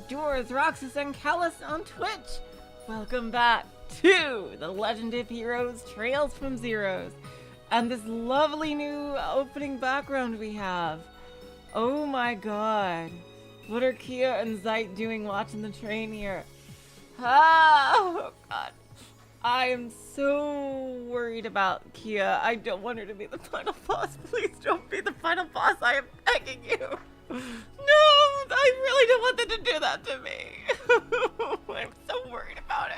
adores Roxas and Callus on Twitch. Welcome back to the Legend of Heroes Trails from Zeros. And this lovely new opening background we have. Oh my god. What are Kia and Zeit doing watching the train here? Oh god. I am so worried about Kia. I don't want her to be the final boss. Please don't be the final boss. I am begging you. No, I really don't want them to do that to me. I'm so worried about it.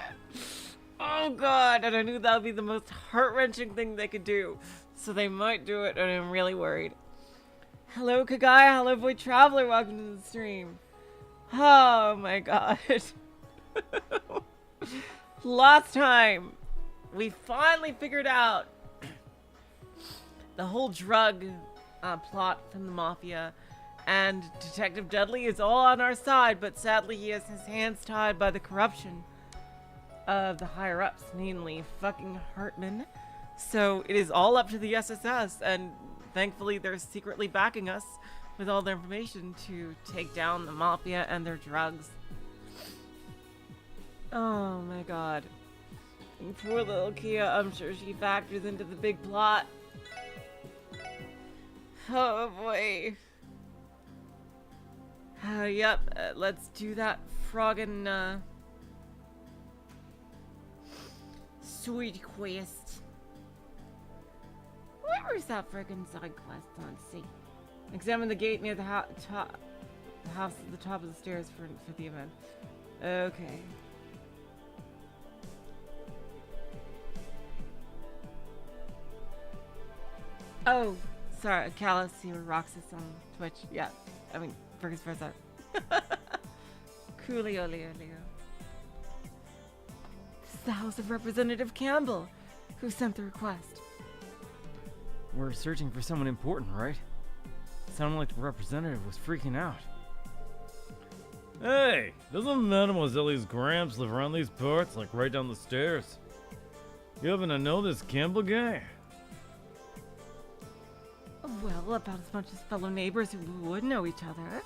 Oh god, and I knew that would be the most heart-wrenching thing they could do. So they might do it, and I'm really worried. Hello, Kagaya. Hello, Boy Traveler. Welcome to the stream. Oh my god. Last time, we finally figured out the whole drug plot from the Mafia, and Detective Dudley is all on our side, but sadly he has his hands tied by the corruption of the higher-ups, mainly fucking Hartman. So it is all up to the SSS, and thankfully they're secretly backing us with all their information to take down the Mafia and their drugs. Oh my god. And poor little Kia, I'm sure she factors into the big plot. Oh boy. Yep, let's do that froggin' sweet quest. Where is that friggin' side quest on? See. Examine the gate near the house at the top of the stairs for the event. Okay. Oh, sorry, Callus, you were Roxas on Twitch. Yeah, I mean, Fergus versa. Coolio, Leo. This is the house of Representative Campbell, who sent the request. We're searching for someone important, right? Sounded like the representative was freaking out. Hey, doesn't Mademoiselle's Gramps live around these parts, like right down the stairs? You happen to know this Campbell guy? Well, about as much as fellow neighbors who would know each other.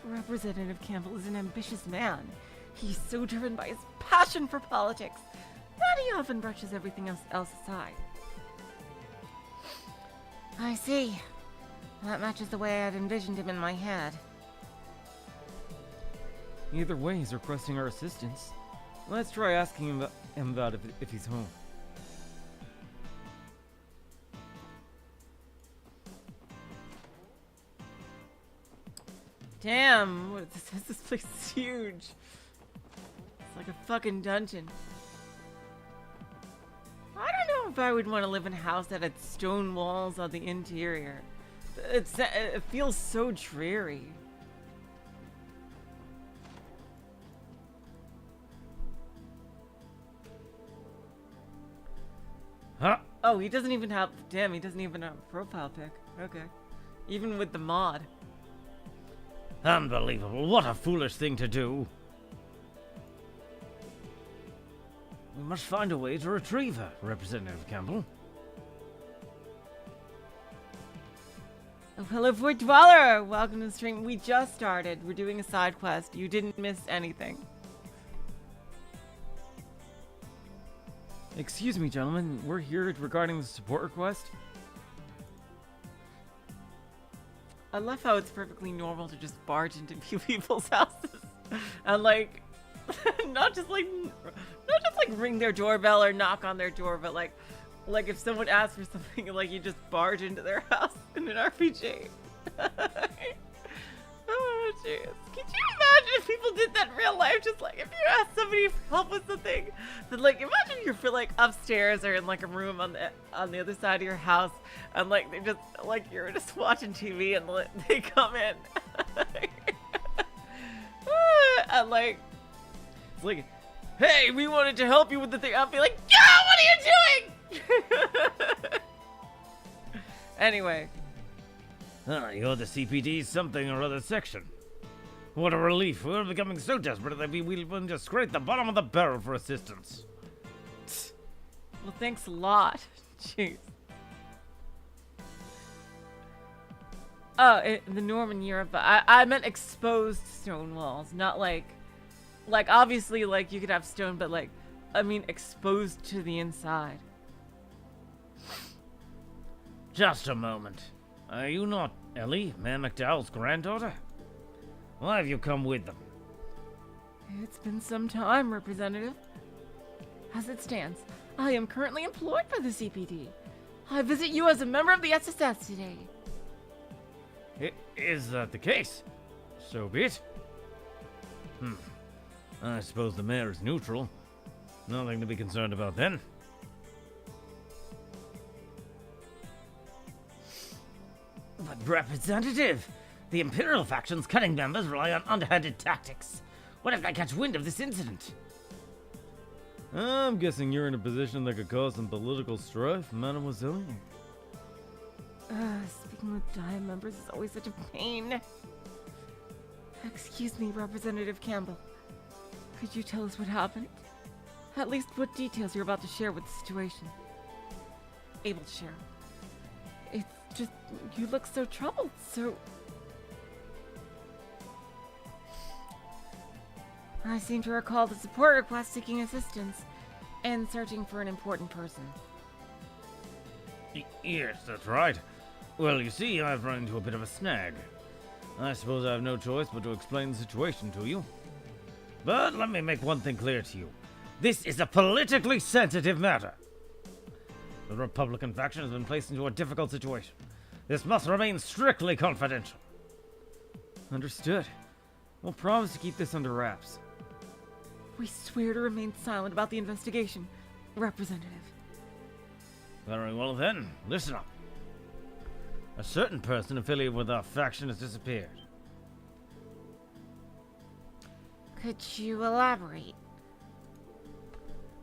Representative Campbell is an ambitious man. He's so driven by his passion for politics that he often brushes everything else aside. I see. That matches the way I'd envisioned him in my head. Either way, he's requesting our assistance. Let's try asking him about if he's home. Damn, what is this? This place is huge. It's like a fucking dungeon. I don't know if I would want to live in a house that had stone walls on the interior. It feels so dreary. Huh? Oh, he doesn't even have... Damn, he doesn't even have a profile pic. Okay. Even with the mod. Unbelievable. What a foolish thing to do. We must find a way to retrieve her, Representative Campbell. Oh, hello, Void Dweller! Welcome to the stream. We just started. We're doing a side quest. You didn't miss anything. Excuse me, gentlemen. We're here regarding the support request. I love how it's perfectly normal to just barge into people's houses and like, not just like ring their doorbell or knock on their door, but like if someone asks for something, like you just barge into their house in an RPG. Oh jeez. Could you imagine if people did that in real life? Just like if you asked somebody for help with something, then like imagine you're like upstairs or in like a room on the other side of your house, and like they just like you're just watching TV and they come in, and like it's like, hey, we wanted to help you with the thing. I'll be like, yeah, what are you doing? Anyway. You're the CPD's something or other section. What a relief. We're becoming so desperate that we'll just scrape the bottom of the barrel for assistance. Well, thanks a lot. Jeez. Oh, in the Norman Europe, but I meant exposed stone walls, not like obviously like you could have stone, but like, I mean exposed to the inside. Just a moment. Are you not Ellie, Mayor McDowell's granddaughter? Why have you come with them? It's been some time, Representative. As it stands, I am currently employed by the CPD. I visit you as a member of the SSS today. Is that the case? So be it. I suppose the mayor is neutral. Nothing to be concerned about then. But Representative, the Imperial faction's cunning members rely on underhanded tactics. What if they catch wind of this incident? I'm guessing you're in a position that could cause some political strife, Mademoiselle. Speaking with Diet members is always such a pain. Excuse me, Representative Campbell. Could you tell us what happened? At least what details you're about to share with the situation. Able to share. It's just, you look so troubled, so... I seem to recall the support request seeking assistance and searching for an important person. Yes, that's right. Well, you see, I've run into a bit of a snag. I suppose I have no choice but to explain the situation to you. But let me make one thing clear to you. This is a politically sensitive matter. The Republican faction has been placed into a difficult situation. This must remain strictly confidential. Understood. We'll promise to keep this under wraps. We swear to remain silent about the investigation, Representative. Very well then, listen up. A certain person affiliated with our faction has disappeared. Could you elaborate?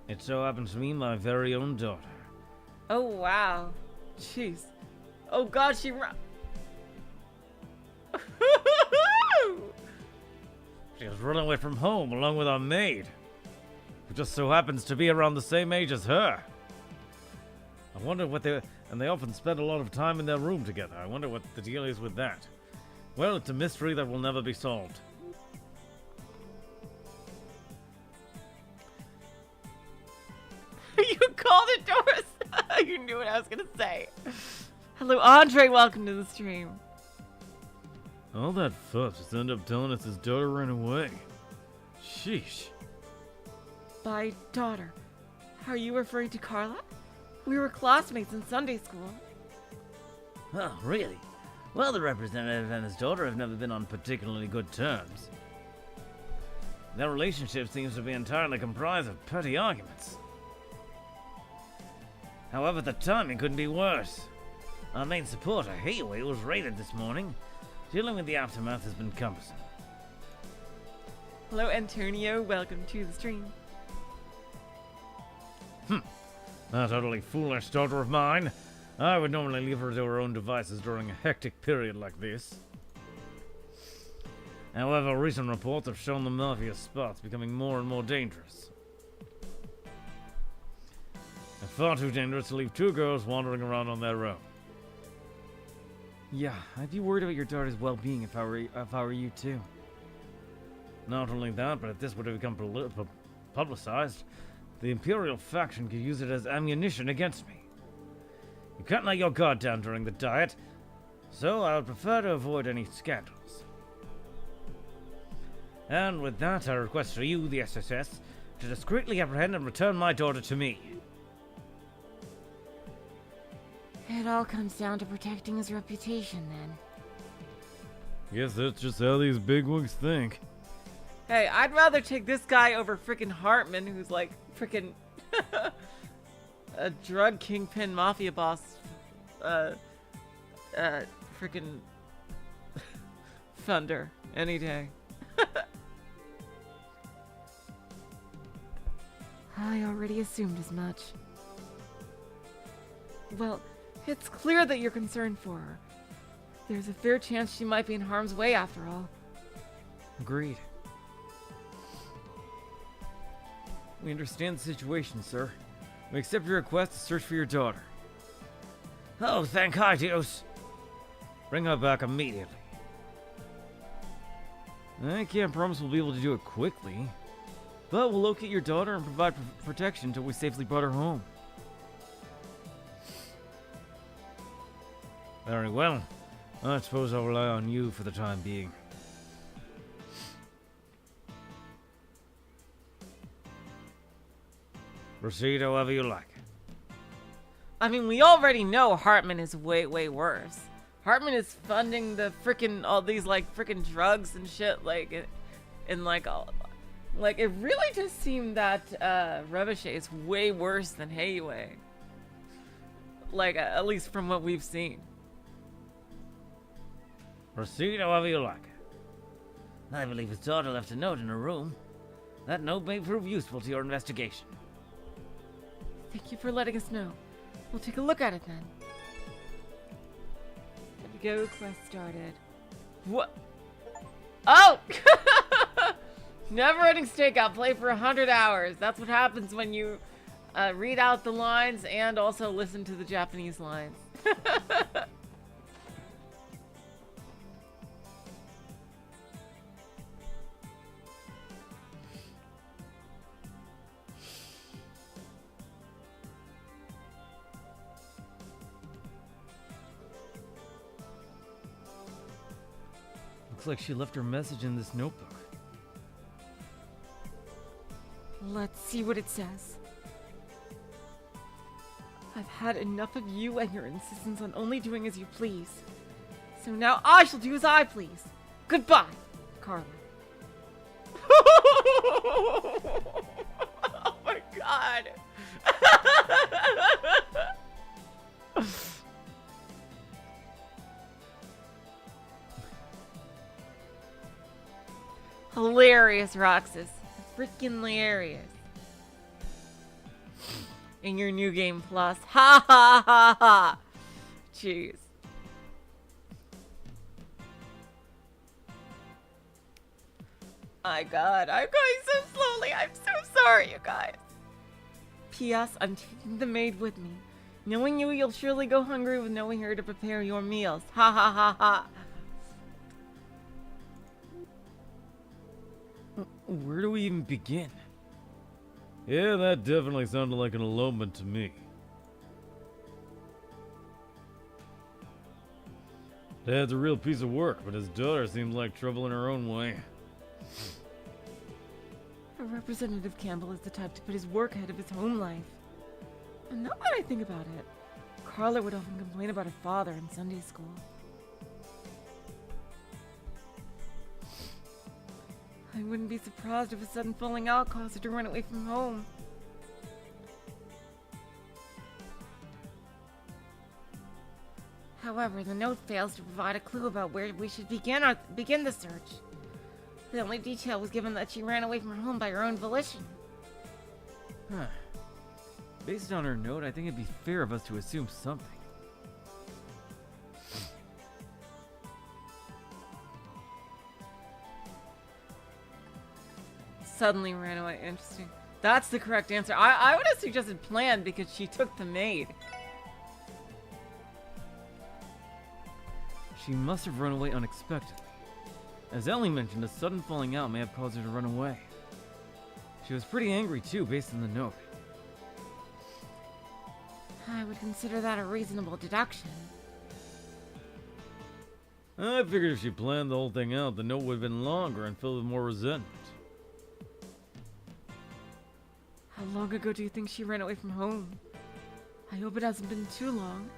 It so happens to be my very own daughter. Oh, wow. Jeez. Oh, God, she She was run away from home along with our maid, who just so happens to be around the same age as her. I wonder what and they often spend a lot of time in their room together. I wonder what the deal is with that. Well, it's a mystery that will never be solved. You called it, Doris. You knew what I was going to say. Hello, Andre. Welcome to the stream. All that fuss just ended up telling us his daughter ran away. Sheesh. By daughter, are you referring to Carla? We were classmates in Sunday school. Oh, really? Well, the representative and his daughter have never been on particularly good terms. Their relationship seems to be entirely comprised of petty arguments. However, the timing couldn't be worse. Our main supporter, Hayway, was raided this morning. Dealing with the aftermath has been cumbersome. Hello, Antonio. Welcome to the stream. That utterly foolish daughter of mine. I would normally leave her to her own devices during a hectic period like this. However, recent reports have shown the Mafia spots becoming more and more dangerous. And far too dangerous to leave two girls wandering around on their own. Yeah, I'd be worried about your daughter's well-being if I were you too. Not only that, but if this were to become publicized, the Imperial faction could use it as ammunition against me. You can't let your guard down during the Diet, so I would prefer to avoid any scandals. And with that, I request for you, the SSS, to discreetly apprehend and return my daughter to me. It all comes down to protecting his reputation, then. Guess that's just how these bigwigs think. Hey, I'd rather take this guy over frickin' Hartman, who's like frickin' a drug kingpin mafia boss. Frickin' Thunder any day. I already assumed as much. Well, it's clear that you're concerned for her. There's a fair chance she might be in harm's way after all. Agreed. We understand the situation, sir. We accept your request to search for your daughter. Oh, thank Dios. Bring her back immediately. I can't promise we'll be able to do it quickly, but we'll locate your daughter and provide protection until we safely brought her home. Very well. I suppose I'll rely on you for the time being. Proceed however you like. I mean, we already know Hartman is way, way worse. Hartman is funding the all these drugs and shit, and it really does seem that Revochet is way worse than Hayway. At least from what we've seen. Proceed however you like. I believe his daughter left a note in her room. That note may prove useful to your investigation. Thank you for letting us know. We'll take a look at it then. There we go, quest started. What? Oh! Never-ending stakeout. Play for 100 hours. That's what happens when you read out the lines and also listen to the Japanese lines. Looks like she left her message in this notebook. Let's see what it says. I've had enough of you and your insistence on only doing as you please. So now I shall do as I please. Goodbye, Carla. Oh my god. Hilarious, Roxas. Freaking hilarious. In your new game plus. Ha ha ha ha. Jeez. My god, I'm going so slowly. I'm so sorry, you guys. P.S. I'm taking the maid with me. Knowing you, you'll surely go hungry with knowing her to prepare your meals. Ha ha ha ha. Where do we even begin? Yeah, that definitely sounded like an elopement to me. Dad's a real piece of work, but his daughter seems like trouble in her own way. Representative Campbell is the type to put his work ahead of his home life. And now that I think about it, Carla would often complain about her father in Sunday school. I wouldn't be surprised if a sudden falling out caused her to run away from home. However, the note fails to provide a clue about where we should begin the search. The only detail was given that she ran away from home by her own volition. Huh. Based on her note, I think it'd be fair of us to assume something. Suddenly ran away. Interesting. That's the correct answer. I would have suggested planned because she took the maid. She must have run away unexpectedly. As Ellie mentioned, a sudden falling out may have caused her to run away. She was pretty angry too, based on the note. I would consider that a reasonable deduction. I figured if she planned the whole thing out, the note would have been longer and filled with more resentment. How long ago do you think she ran away from home? I hope it hasn't been too long.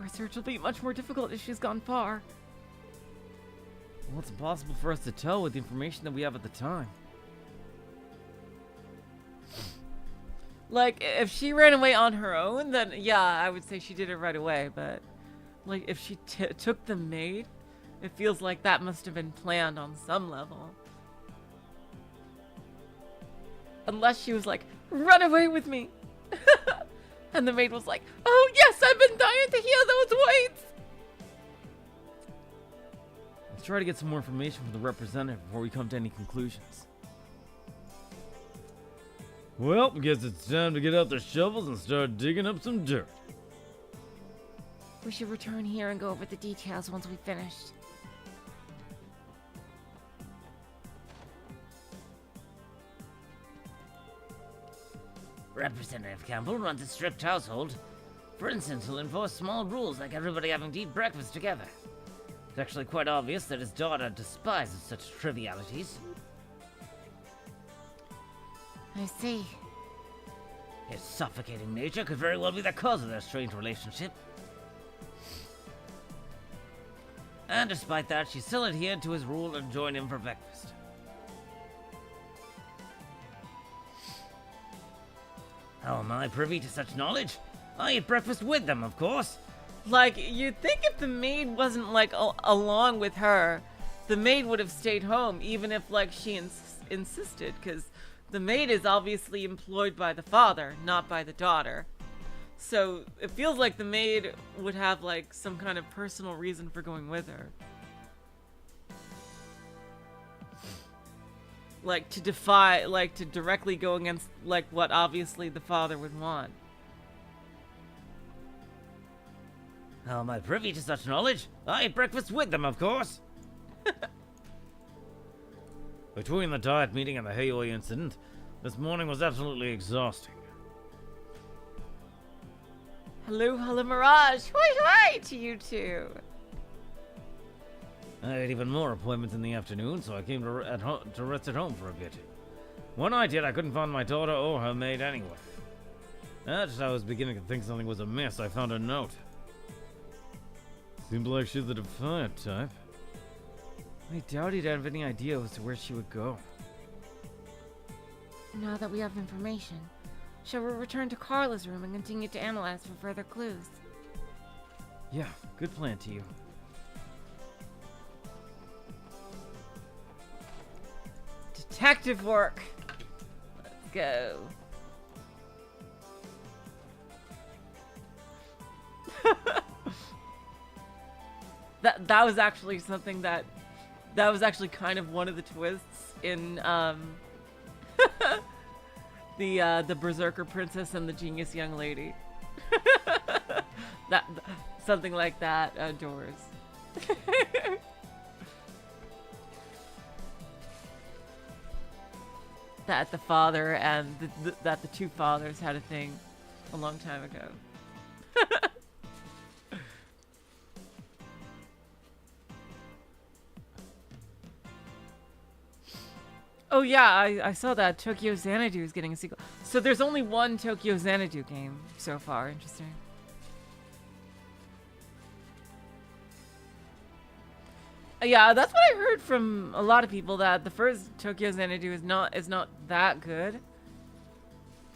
Our search will be much more difficult if she's gone far. Well, it's impossible for us to tell with the information that we have at the time. Like, if she ran away on her own, then yeah, I would say she did it right away. But, like, if she took the maid, it feels like that must have been planned on some level. Unless she was like, run away with me. And the maid was like, oh yes, I've been dying to hear those words. Let's try to get some more information from the representative before we come to any conclusions. Well, I guess it's time to get out the shovels and start digging up some dirt. We should return here and go over the details once we've finished. Representative Campbell runs a strict household. For instance, he'll enforce small rules like everybody having to eat breakfast together. It's actually quite obvious that his daughter despises such trivialities. I see. His suffocating nature could very well be the cause of their strange relationship. And despite that, she still adhered to his rule and joined him for breakfast. How am I privy to such knowledge? I eat breakfast with them, of course. Like, you'd think if the maid wasn't, like, along with her, the maid would have stayed home, even if, like, she insisted, because the maid is obviously employed by the father, not by the daughter. So, it feels like the maid would have, like, some kind of personal reason for going with her. Like, to defy, like, to directly go against, like, what obviously the father would want. How am I privy to such knowledge? I eat breakfast with them, of course. Between the diet meeting and the Hayoi incident, this morning was absolutely exhausting. Hello, Mirage! Hoi to you two! I had even more appointments in the afternoon, so I came to rest at home for a bit. When I did, I couldn't find my daughter or her maid anywhere. As I was beginning to think something was amiss, I found a note. Seemed like she's the defiant type. I doubt he'd have any idea as to where she would go. Now that we have information, shall we return to Carla's room and continue to analyze for further clues? Yeah, good plan to you. Detective work! Let's go. That was actually something that was actually kind of one of the twists in the Berserker Princess and the Genius Young Lady. that something like that, Doors. That the father and that the two fathers had a thing a long time ago. Oh yeah, I saw that Tokyo Xanadu is getting a sequel. So there's only one Tokyo Xanadu game so far. Interesting. Yeah, that's what I heard from a lot of people, that the first Tokyo Xanadu is not that good.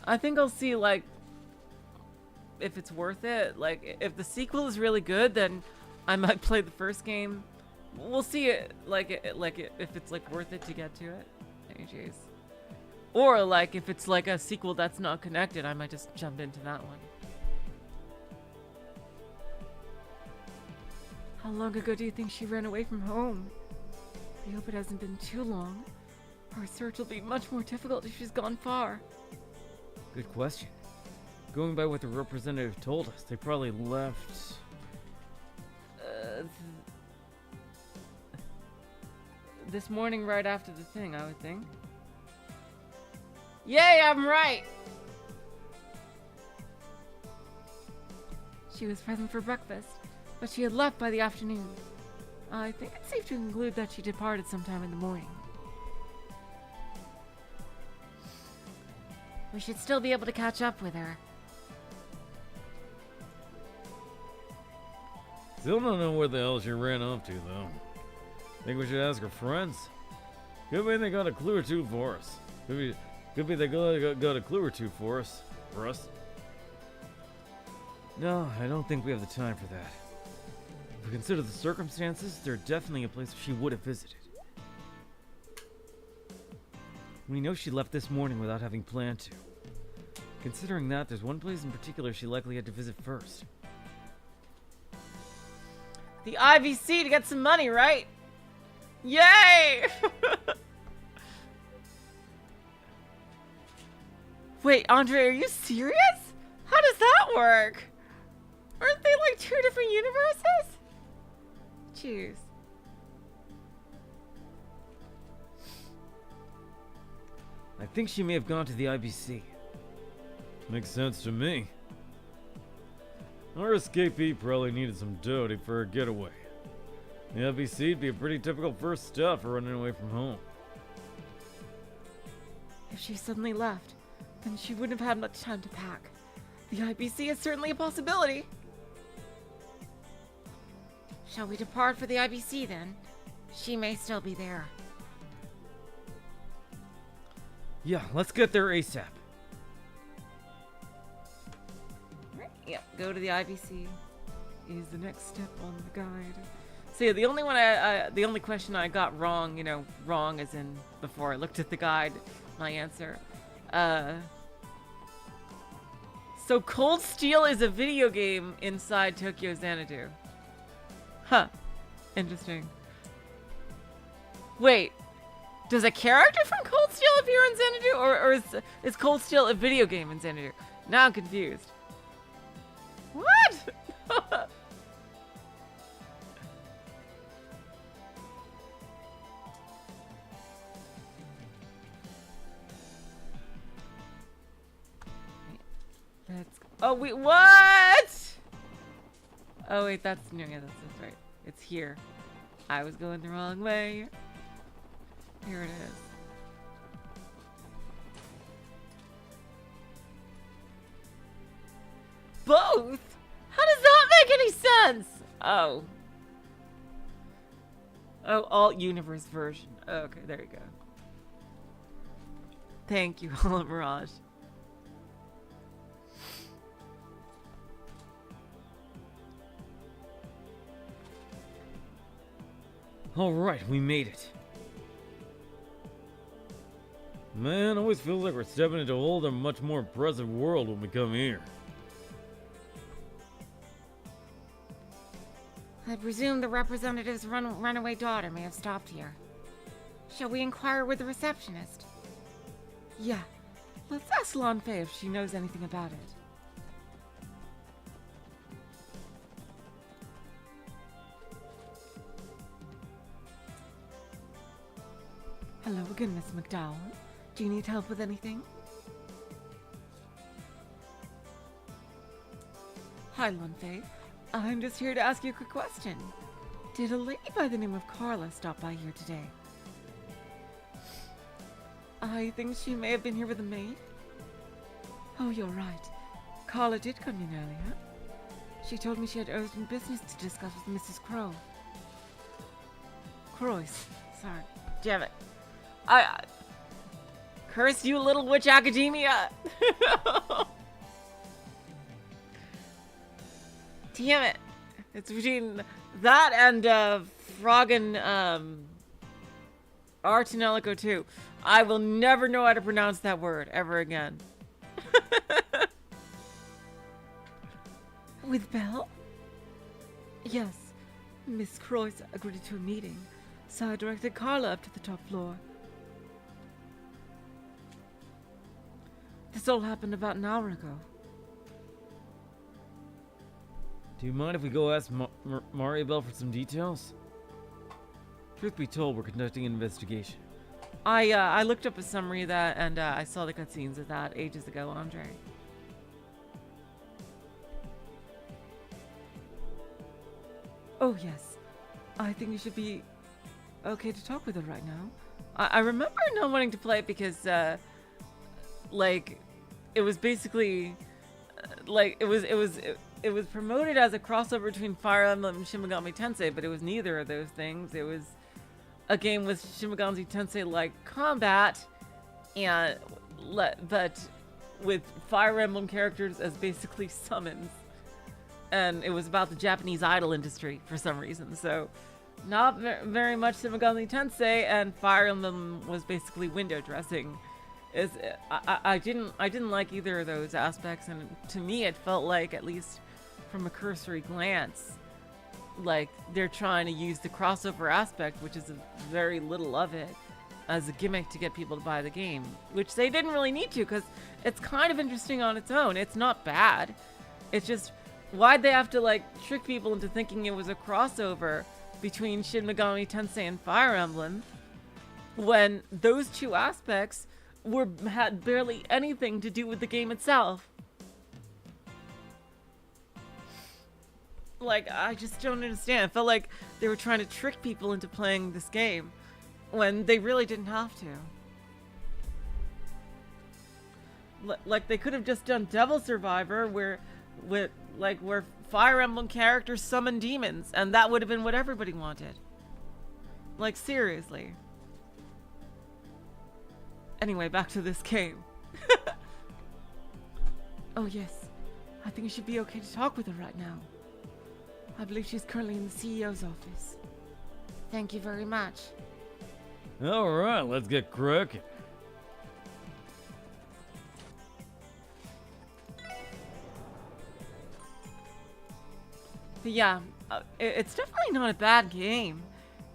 I think I'll see, like, if it's worth it. Like, if the sequel is really good, then I might play the first game. We'll see it, if it's like worth it to get to it. Oh, jeez. Or like if it's like a sequel that's not connected, I might just jump into that one. How long ago do you think she ran away from home? I hope it hasn't been too long. Our search will be much more difficult if she's gone far. Good question. Going by what the representative told us, they probably left... This morning right after the thing, I would think. Yay, I'm right! She was present for breakfast, but she had left by the afternoon. I think it's safe to conclude that she departed sometime in the morning. We should still be able to catch up with her. Still don't know where the hell she ran off to, though. Think we should ask her friends? Could be they got a clue or two for us. Could be they got a clue or two for us. No, I don't think we have the time for that. If we consider the circumstances, there's definitely a place she would have visited. We know she left this morning without having planned to. Considering that, there's one place in particular she likely had to visit first. The IVC to get some money, right? Yay! Wait, Andre, are you serious? How does that work? Aren't they like 2 different universes? Jeez. I think she may have gone to the IBC. Makes sense to me. Our escapee probably needed some dough for her getaway. The IBC'd be a pretty typical first step for running away from home. If she suddenly left, then she wouldn't have had much time to pack. The IBC is certainly a possibility. Shall we depart for the IBC then? She may still be there. Yeah, let's get there ASAP. Yep, go to the IBC is the next step on the guide. So yeah, the only question I got wrong, you know, wrong as in before I looked at the guide, my answer. So Cold Steel is a video game inside Tokyo Xanadu. Huh. Interesting. Wait. Does a character from Cold Steel appear in Xanadu? Or is Cold Steel a video game in Xanadu? Now I'm confused. What? Let's. Oh wait, what? Oh wait, that's no, yeah, that's right. It's here. I was going the wrong way. Here it is. Both? How does that make any sense? Oh. Oh, alt universe version. Okay, there you go. Thank you, Hollow Mirage. Alright, we made it. Man, always feels like we're stepping into a whole other much more impressive world when we come here. I presume the representative's runaway daughter may have stopped here. Shall we inquire with the receptionist? Yeah. Let's ask Lan Fei if she knows anything about it. Hello again, Miss McDowell. Do you need help with anything? Hi, Lan Fei. I'm just here to ask you a quick question. Did a lady by the name of Carla stop by here today? I think she may have been here with a maid. Oh, you're right. Carla did come in earlier. She told me she had urgent business to discuss with Mrs. Crow. Croyce. Sorry. Damn it. I curse you, little witch academia. Damn it. It's between that and Froggen Artanelico 2. I will never know how to pronounce that word ever again. With Belle? Yes. Miss Croyce agreed to a meeting, so I directed Carla up to the top floor. This all happened about an hour ago. Do you mind if we go ask Maribel for some details? Truth be told, we're conducting an investigation. I looked up a summary of that, and I saw the cutscenes of that ages ago, Andre. Oh, yes. I think you should be okay to talk with her right now. I remember not wanting to play it because, like, it was basically, like, it was promoted as a crossover between Fire Emblem and Shin Megami Tensei, but it was neither of those things. It was a game with Shin Megami Tensei-like combat, and but with Fire Emblem characters as basically summons. And it was about the Japanese idol industry for some reason. So, not very much Shin Megami Tensei, and Fire Emblem was basically window dressing. I didn't like either of those aspects, and to me it felt like, at least from a cursory glance, like they're trying to use the crossover aspect, which is very little of it, as a gimmick to get people to buy the game, which they didn't really need to, because it's kind of interesting on its own. It's not bad. It's just Why'd they have to, like, trick people into thinking it was a crossover between Shin Megami Tensei and Fire Emblem when those two aspects had barely anything to do with the game itself? Like, I just don't understand. It felt like they were trying to trick people into playing this game when they really didn't have to. Like, they could have just done Devil Survivor where Fire Emblem characters summon demons, and that would have been what everybody wanted. Like, seriously. Anyway, back to this game. Oh yes, I think it should be okay to talk with her right now. I believe she's currently in the CEO's office. Thank you very much. Alright, let's get cracking. But yeah, it's definitely not a bad game.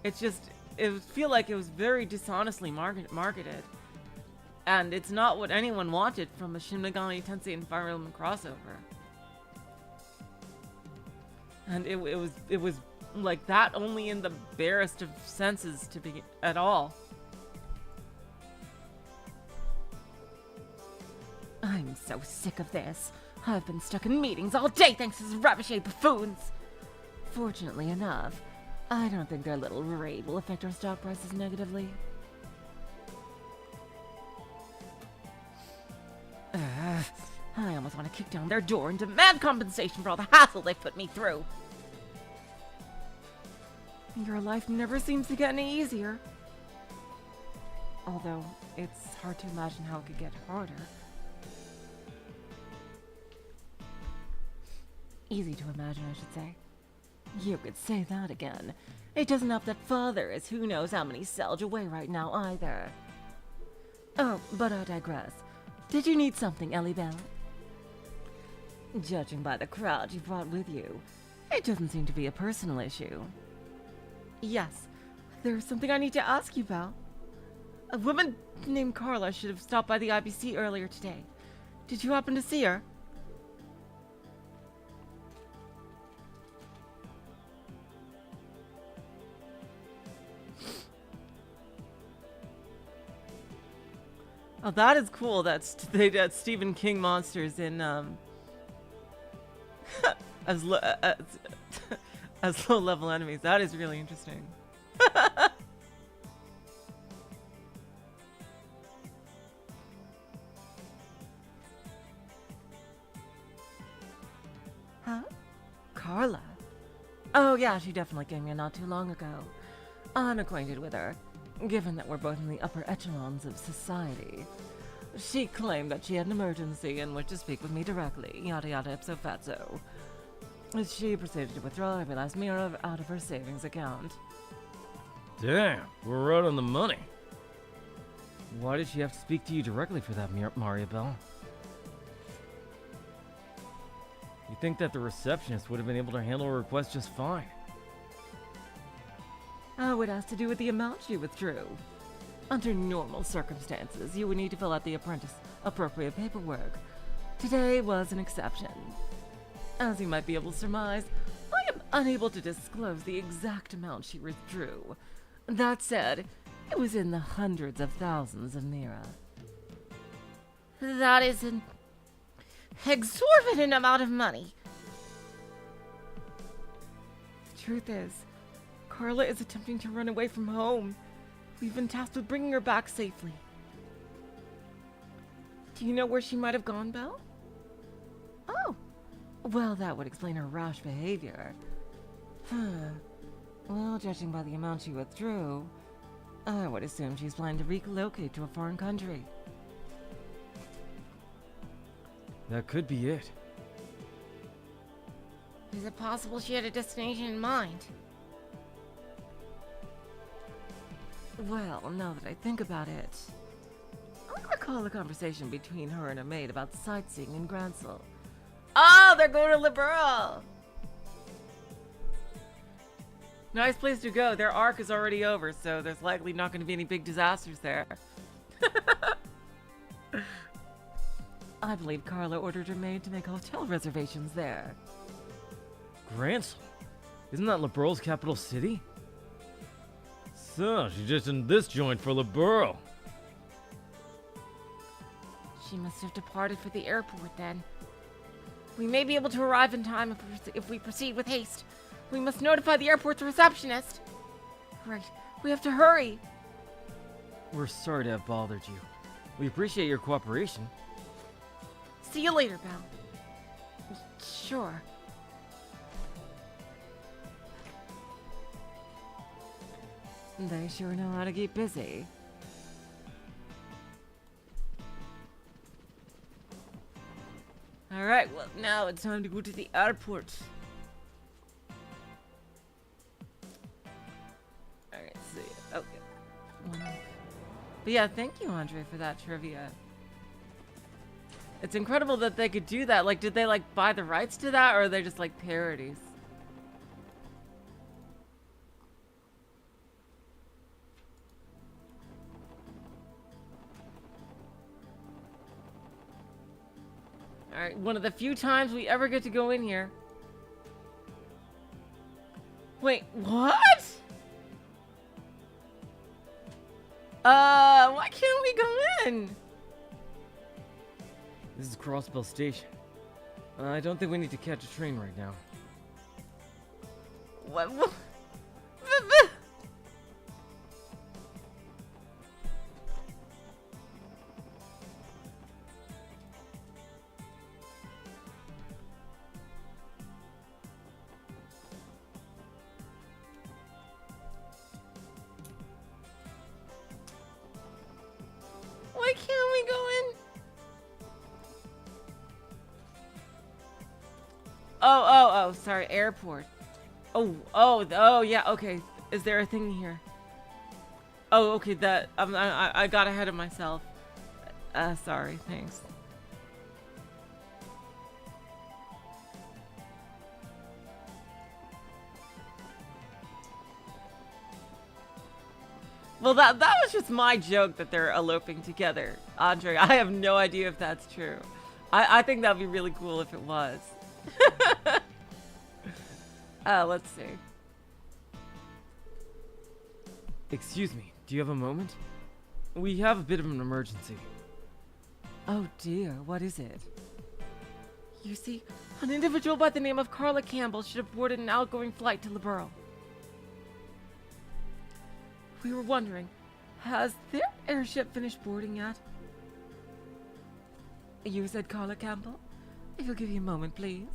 It's just, it would feel like it was very dishonestly marketed. And it's not what anyone wanted from a Shin Megami Tensei and Fire Emblem crossover. And it was like that only in the barest of senses to be at all. I'm so sick of this. I've been stuck in meetings all day thanks to these rubbish-aid buffoons. Fortunately enough, I don't think their little raid will affect our stock prices negatively. I almost want to kick down their door and demand compensation for all the hassle they've put me through. Your life never seems to get any easier. Although, it's hard to imagine how it could get harder. Easy to imagine, I should say. You could say that again. It doesn't help that father is who knows how many cells away right now either. Oh, but I digress. Did you need something, Ellie Bell? Judging by the crowd you brought with you, it doesn't seem to be a personal issue. Yes, there's something I need to ask you about. A woman named Carla should have stopped by the IBC earlier today. Did you happen to see her? Oh, that is cool. They did Stephen King monsters in as low level enemies. That is really interesting. Huh? Carla? Oh yeah, she definitely came here not too long ago. I'm acquainted with her, given that we're both in the upper echelons of society. She claimed that she had an emergency and wished to speak with me directly, yada yada ipso fatso. She proceeded to withdraw every last mirror out of her savings account. Damn, we're right on the money. Why did she have to speak to you directly for that, Maria Bell? You think that the receptionist would have been able to handle her request just fine? Oh, it has to do with the amount she withdrew. Under normal circumstances, you would need to fill out the appropriate paperwork. Today was an exception. As you might be able to surmise, I am unable to disclose the exact amount she withdrew. That said, it was in the hundreds of thousands of Mira. That is an exorbitant amount of money. The truth is, Carla is attempting to run away from home. We've been tasked with bringing her back safely. Do you know where she might have gone, Belle? Oh, well, that would explain her rash behavior. Well, judging by the amount she withdrew, I would assume she's planning to relocate to a foreign country. That could be it. Is it possible she had a destination in mind? Well, now that I think about it, I recall a conversation between her and a maid about sightseeing in Gransel. Oh, they're going to Liberal! Nice place to go. Their arc is already over, so there's likely not going to be any big disasters there. I believe Carla ordered her maid to make hotel reservations there. Gransel? Isn't that Liberal's capital city? So, she's just in this joint for Liberal. She must have departed for the airport then. We may be able to arrive in time if we proceed with haste. We must notify the airport's receptionist. Right, we have to hurry. We're sorry to have bothered you. We appreciate your cooperation. See you later, Belle. Sure. They sure know how to keep busy. Alright, well, now it's time to go to the airport. Alright, see. Okay. But yeah, thank you, Andre, for that trivia. It's incredible that they could do that. Like, did they, like, buy the rights to that, or are they just, like, parodies? Alright, one of the few times we ever get to go in here. Wait, what? Why can't we go in? This is Crossbell Station. I don't think we need to catch a train right now. What? Why can't we go in? Oh, sorry, airport. Oh, yeah, okay. Is there a thing here? Oh, okay, that, I got ahead of myself. Sorry, thanks. Well, that was just my joke that they're eloping together. Andre, I have no idea if that's true. I think that'd be really cool if it was. Let's see. Excuse me, do you have a moment? We have a bit of an emergency. Oh dear, what is it? You see, an individual by the name of Carla Campbell should have boarded an outgoing flight to Liberal. We were wondering, has their airship finished boarding yet? You said Carla Campbell? If you'll give me a moment, please.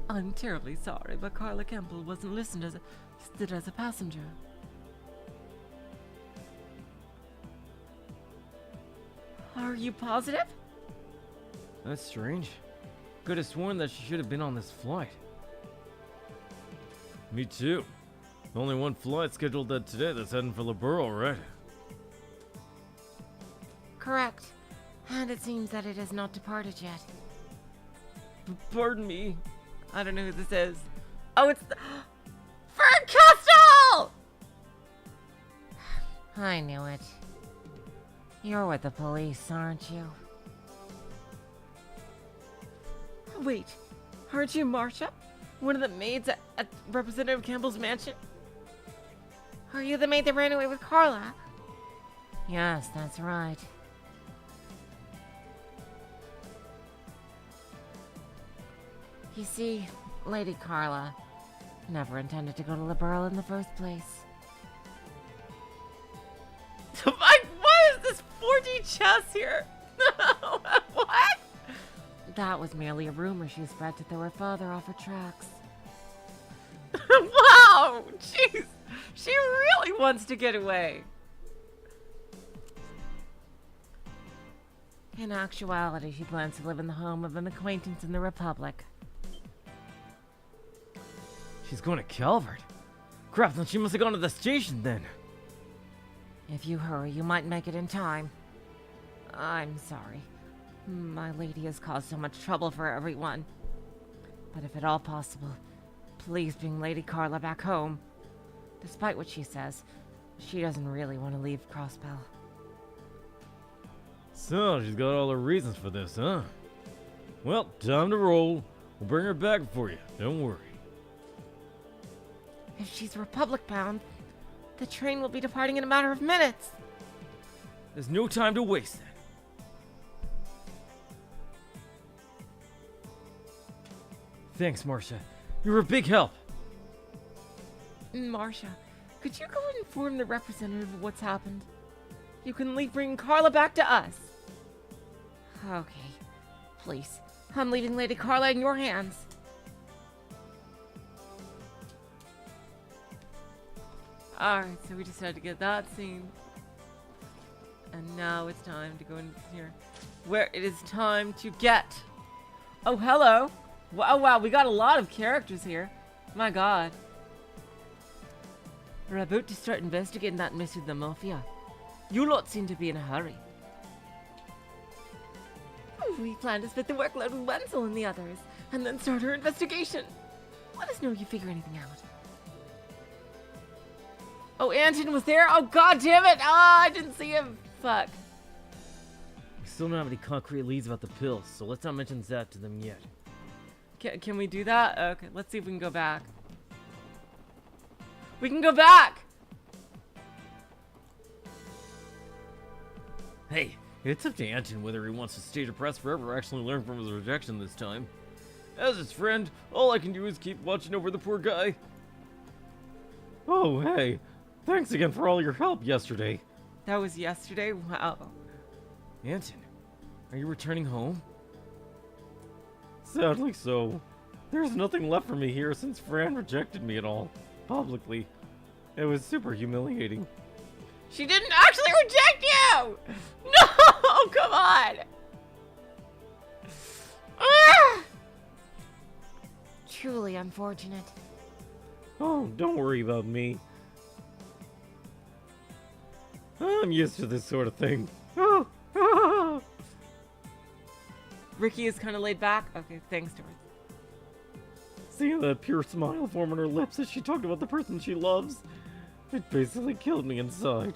I'm terribly sorry, but Carla Campbell wasn't listed as a passenger. Are you positive? That's strange. Could have sworn that she should have been on this flight. Me too. Only one flight scheduled today that's heading for Liberal, right? Correct. And it seems that it has not departed yet. Pardon me. I don't know who this is. Oh, it's the... Fern Castle! I knew it. You're with the police, aren't you? Wait, aren't you Marcia? One of the maids at Representative Campbell's mansion? Are you the maid that ran away with Carla? Yes, that's right. You see, Lady Carla never intended to go to Liberal in the first place. What is this 4D chess here? What? That was merely a rumor she spread to throw her father off her tracks. Wow! Jeez! She really wants to get away. In actuality, she plans to live in the home of an acquaintance in the Republic. She's going to Calvert. Crap, then she must have gone to the station then. If you hurry, you might make it in time. I'm sorry. My lady has caused so much trouble for everyone. But if at all possible, please bring Lady Carla back home. Despite what she says, she doesn't really want to leave Crossbell. So, she's got all her reasons for this, huh? Well, time to roll. We'll bring her back for you. Don't worry. If she's Republic bound, the train will be departing in a matter of minutes. There's no time to waste then. Thanks, Marcia. You're a big help. Marcia, could you go and inform the representative of what's happened? You can leave bringing Carla back to us. Okay, please. I'm leaving Lady Carla in your hands. Alright, so we just had to get that scene. And now it's time to go in here. Where it is time to get. Oh, hello. Wow, we got a lot of characters here. My god. We're about to start investigating that mess with the Mafia. You lot seem to be in a hurry. We plan to split the workload with Wenzel and the others, and then start our investigation. Let us know if you figure anything out. Oh, Anton was there? Oh, god damn it! Ah, I didn't see him. Fuck. We still don't have any concrete leads about the pills, so let's not mention that to them yet. Can we do that? Okay, let's see if we can go back. We can go back! Hey, it's up to Anton whether he wants to stay depressed forever or actually learn from his rejection this time. As his friend, all I can do is keep watching over the poor guy. Oh, hey. Thanks again for all your help yesterday. That was yesterday? Wow. Anton, are you returning home? Sadly so. There's nothing left for me here since Fran rejected me at all, publicly. It was super humiliating. She didn't actually reject you! No! Come on! Ah! Truly unfortunate. Oh, don't worry about me. I'm used to this sort of thing. Ricky is kind of laid back. Okay, thanks to her. Seeing that pure smile form on her lips as she talked about the person she loves, it basically killed me inside.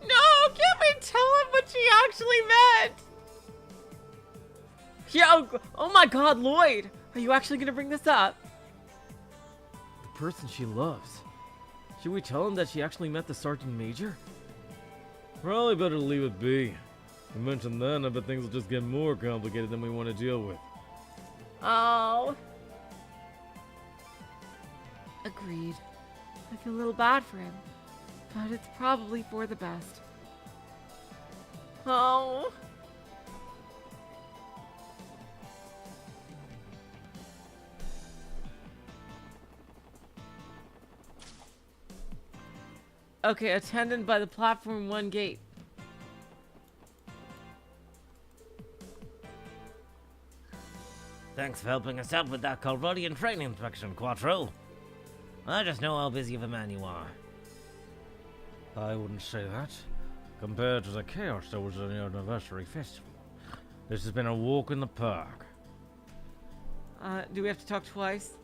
No! Can't we tell him what she actually meant? Yeah, oh my god, Lloyd! Are you actually gonna bring this up? The person she loves. Should we tell him that she actually met the Sergeant Major? Probably better leave it be. If we mention then, I bet things will just get more complicated than we want to deal with. Oh. Agreed. I feel a little bad for him, but it's probably for the best. Oh. Okay, attendant by the platform 1 gate. Thanks for helping us out with that Calvadian train inspection, Quattro. I just know how busy of a man you are. I wouldn't say that. Compared to the chaos that was in the anniversary festival, this has been a walk in the park. Do we have to talk twice?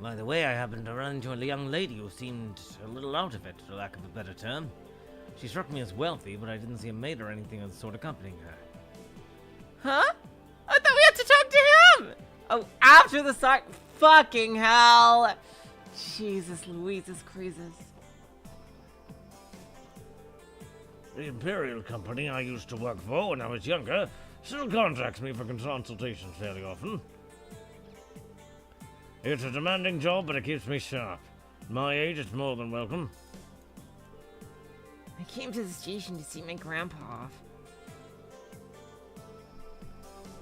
By the way, I happened to run into a young lady who seemed a little out of it, for lack of a better term. She struck me as wealthy, but I didn't see a maid or anything of the sort accompanying her. Huh? I thought we had to talk to him! Oh, after the site. Fucking hell! Jesus Louises Creases. The Imperial Company I used to work for when I was younger still contacts me for consultations fairly often. It's a demanding job, but it keeps me sharp. At my age, it's more than welcome. I came to the station to see my grandpa off.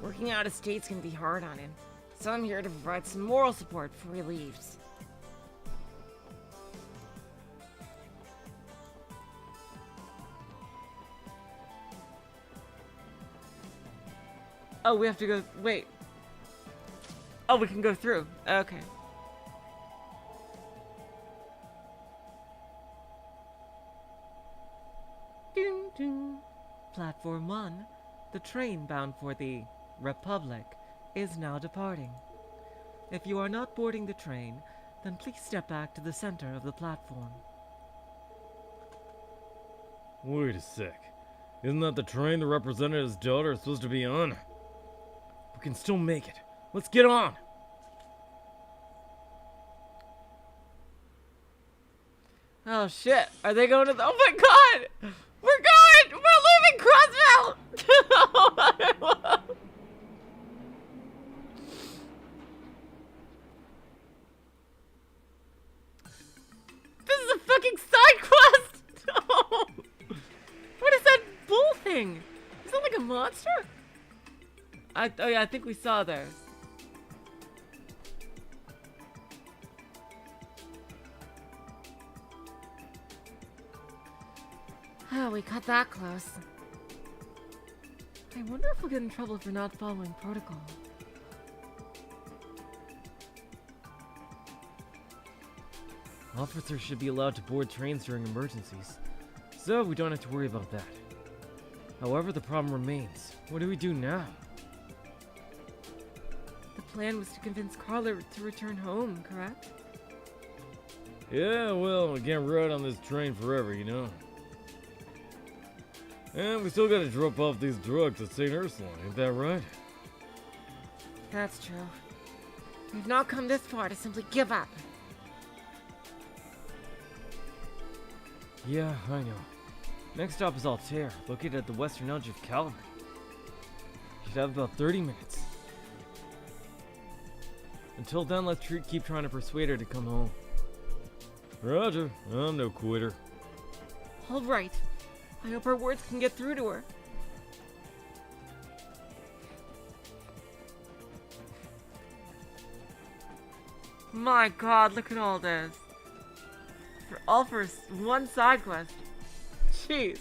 Working out of state's gonna be hard on him, so I'm here to provide some moral support before he leaves. Oh, we have to go. Wait. Oh, we can go through. Okay. Ding, ding. Platform 1. The train bound for the Republic is now departing. If you are not boarding the train, then please step back to the center of the platform. Wait a sec. Isn't that the train the representative's daughter is supposed to be on? We can still make it. Let's get on. Oh shit, are they going to the— oh my god! We're going! We're leaving Crossville! This is a fucking side quest! Oh. What is that bull thing? Is that like a monster? Oh yeah, I think we saw theirs. Oh, we cut that close. I wonder if we'll get in trouble for not following protocol. Officers should be allowed to board trains during emergencies, so we don't have to worry about that. However, the problem remains. What do we do now? The plan was to convince Carla to return home, correct? Yeah, well, we can't ride on this train forever, you know. And we still gotta drop off these drugs at St. Ursula, ain't that right? That's true. We've not come this far to simply give up. Yeah, I know. Next stop is Altair, located at the western edge of Calvary. Should have about 30 minutes. Until then, let's keep trying to persuade her to come home. Roger, I'm no quitter. All right. I hope our words can get through to her. My god, look at all this. All for one side quest. Jeez.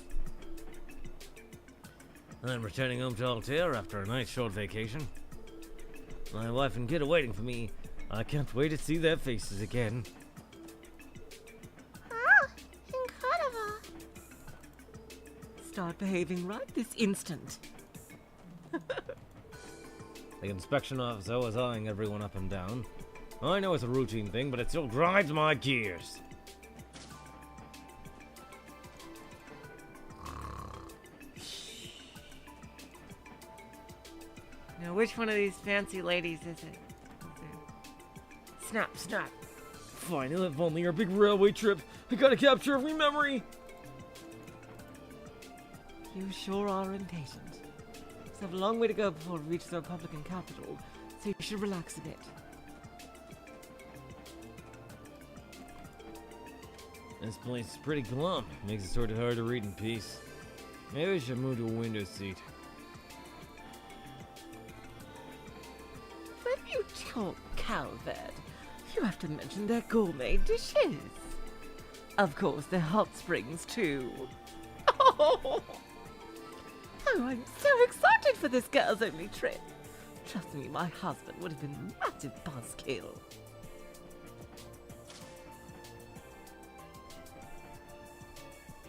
I'm returning home to Altair after a nice short vacation. My wife and kid are waiting for me. I can't wait to see their faces again. Ah, incredible. Start behaving right this instant. The inspection officer was eyeing everyone up and down. I know it's a routine thing, but it still grinds my gears. Now, which one of these fancy ladies is it? Snap, snap. Finally, if only our big railway trip. I gotta capture every memory. You sure are impatient. We have a long way to go before we reach the Republican capital, so you should relax a bit. This place is pretty glum. Makes it sort of hard to read in peace. Maybe I should move to a window seat. When you talk Calvert, you have to mention their gourmet dishes. Of course, their hot springs, too. Oh, I'm so excited for this girls-only trip. Trust me, my husband would have been a massive buzzkill.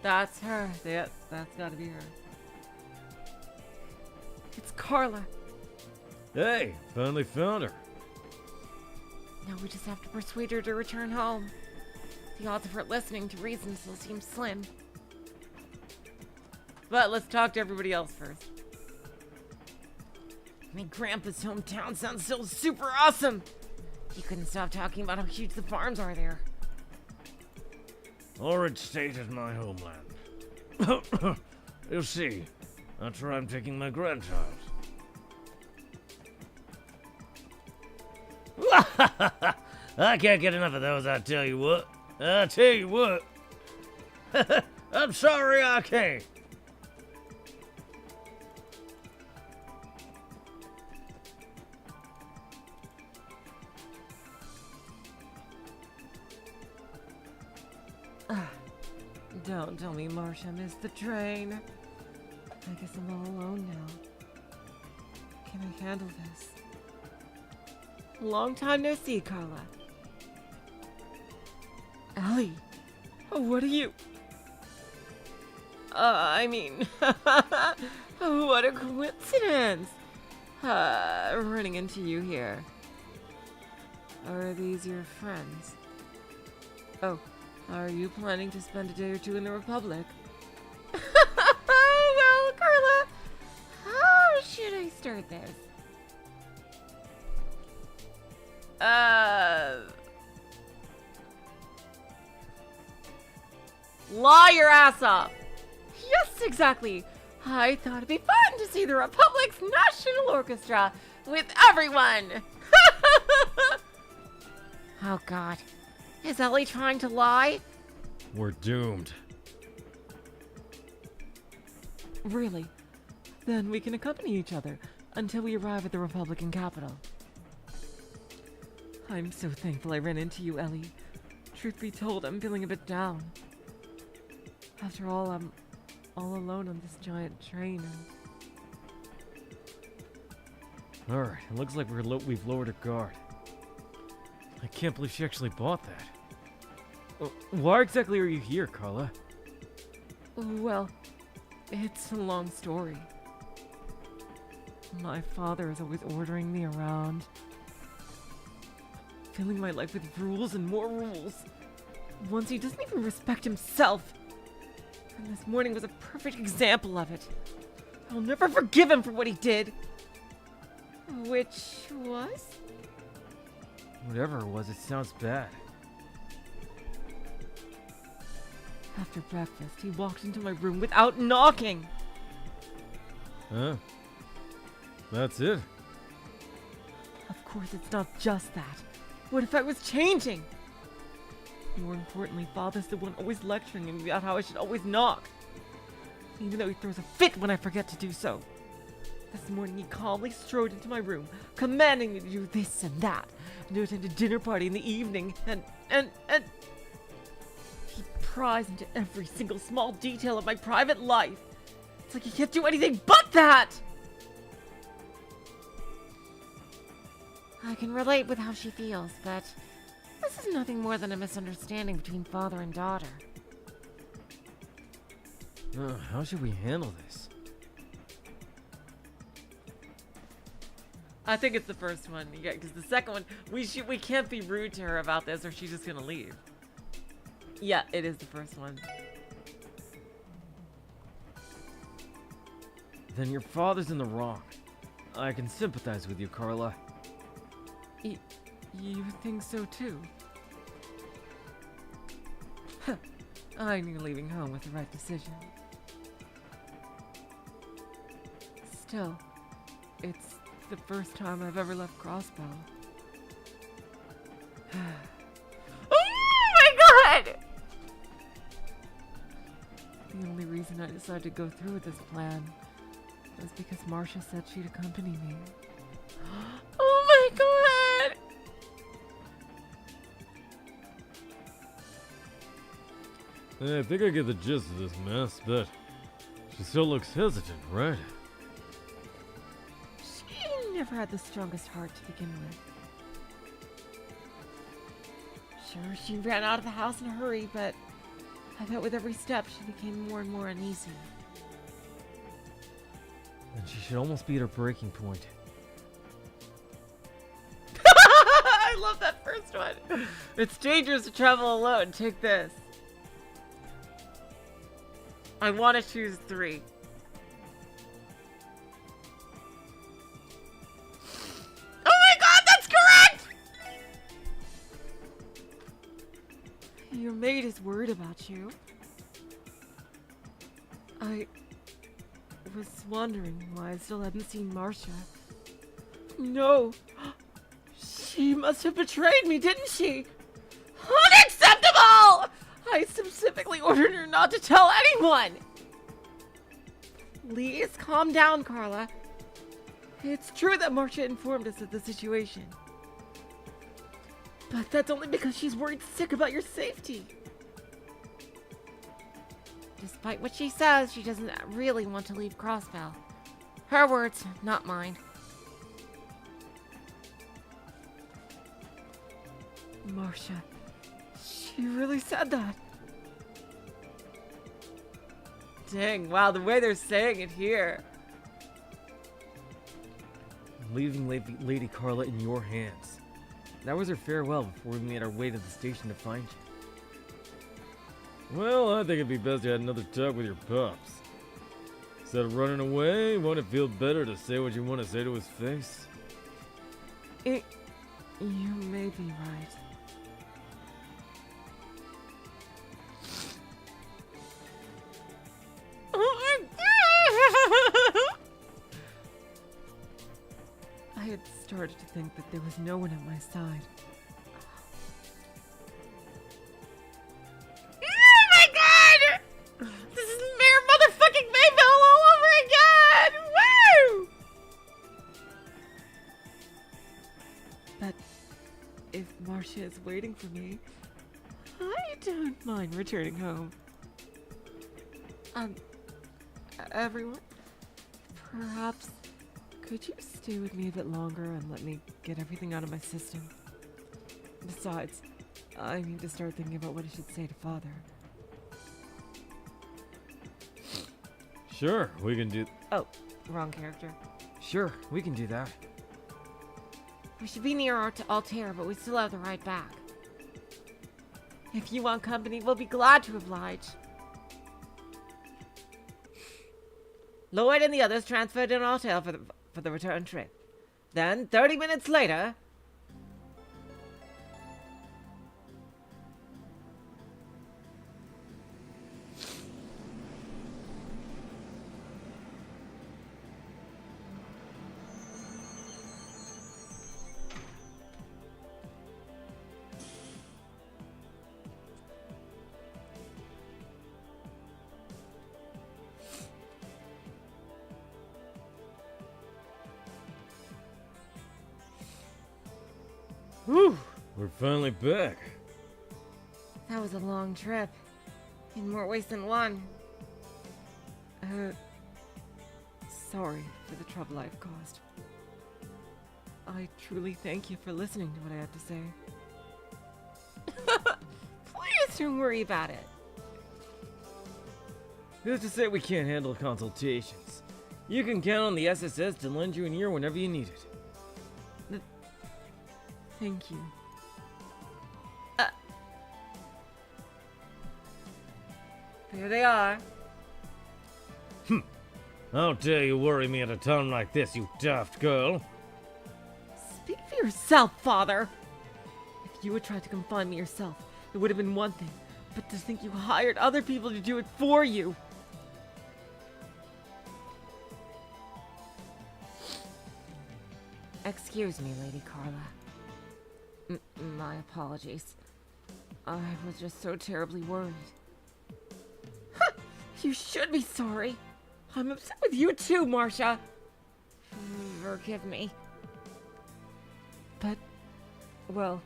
That's her. Yep, that's gotta be her. It's Carla. Hey, finally found her. Now we just have to persuade her to return home. The odds of her listening to reason still seem slim. But let's talk to everybody else first. My grandpa's hometown sounds so super awesome. He couldn't stop talking about how huge the farms are there. Orange State is my homeland. You see, that's where I'm taking my grandchild. I can't get enough of those, I tell you what. I'm sorry I can't. Don't tell me Marcia missed the train. I guess I'm all alone now. Can I handle this? Long time no see, Carla. Ellie, what are you? I mean, what a coincidence. Running into you here. Are these your friends? Oh, are you planning to spend a day or two in the Republic? Well, Carla, how should I start this? Lie your ass off. Yes, exactly. I thought it'd be fun to see the Republic's National Orchestra with everyone. Oh god. Is Ellie trying to lie? We're doomed. Really? Then we can accompany each other until we arrive at the Republican capital. I'm so thankful I ran into you, Ellie. Truth be told, I'm feeling a bit down. After all, I'm all alone on this giant train and... Alright, it looks like we've lowered her guard. I can't believe she actually bought that. Why exactly are you here, Carla? Well, it's a long story. My father is always ordering me around, filling my life with rules and more rules. Once he doesn't even respect himself. And this morning was a perfect example of it. I'll never forgive him for what he did. Which was? Whatever it was, it sounds bad. After breakfast, he walked into my room without knocking. Huh? That's it? Of course, it's not just that. What if I was changing? More importantly, Father's the one always lecturing me about how I should always knock. Even though he throws a fit when I forget to do so. This morning, he calmly strode into my room, commanding me to do this and that, and to attend a dinner party in the evening, and... He pries into every single small detail of my private life. It's like he can't do anything but that! I can relate with how she feels, but this is nothing more than a misunderstanding between father and daughter. How should we handle this? I think it's the first one. Yeah, because the second one, we can't be rude to her about this, or she's just gonna leave. Yeah, it is the first one. Then your father's in the wrong. I can sympathize with you, Carla. You think so too? Huh. I knew leaving home was the right decision. Still, it's the first time I've ever left Crossbow. Oh my god! The only reason I decided to go through with this plan was because Marcia said she'd accompany me. Oh my god! I think I get the gist of this mess, but she still looks hesitant, right? She never had the strongest heart to begin with. Sure, she ran out of the house in a hurry, but I bet with every step she became more and more uneasy. And she should almost be at her breaking point. I love that first one. It's dangerous to travel alone. Take this. I want to choose 3. Oh my god, that's correct! Your maid is worried about you. I was wondering why I still hadn't seen Marcia. No! She must have betrayed me, didn't she? Unacceptable! I specifically ordered her not to tell anyone. Please calm down, Carla. It's true that Marcia informed us of the situation. But that's only because she's worried sick about your safety. Despite what she says, she doesn't really want to leave Crossbell. Her words, not mine. Marcia, she really said that. Dang, wow, the way they're saying it here. I'm leaving Lady Carla in your hands. That was her farewell before we made our way to the station to find you. Well, I think it'd be best you had another talk with your pops. Instead of running away, won't it feel better to say what you want to say to his face? You may be right. I had started to think that there was no one at my side. Oh my god! This is Mayor motherfucking Mayville all over again! Woo! But if Marcia is waiting for me, I don't mind returning home. Everyone, perhaps could you stay with me a bit longer and let me get everything out of my system? Besides, I need to start thinking about what I should say to Father. Sure, we can do. Oh, wrong character. Sure, we can do that. We should be near Altair, but we still have the ride back. If you want company, we'll be glad to oblige. Lloyd and the others transferred in Altair for the return trip. Then, 30 minutes later... Whew, we're finally back. That was a long trip. In more ways than one. Sorry for the trouble I've caused. I truly thank you for listening to what I have to say. Please don't worry about it. Who's to say we can't handle consultations? You can count on the SSS to lend you an ear whenever you need it. Thank you. There they are. How dare you worry me at a time like this, you daft girl? Speak for yourself, Father! If you had tried to confine me yourself, it would have been one thing. But to think you hired other people to do it for you! Excuse me, Lady Carla. My apologies. I was just so terribly worried. You should be sorry. I'm upset with you too, Marcia. Forgive me. But, well,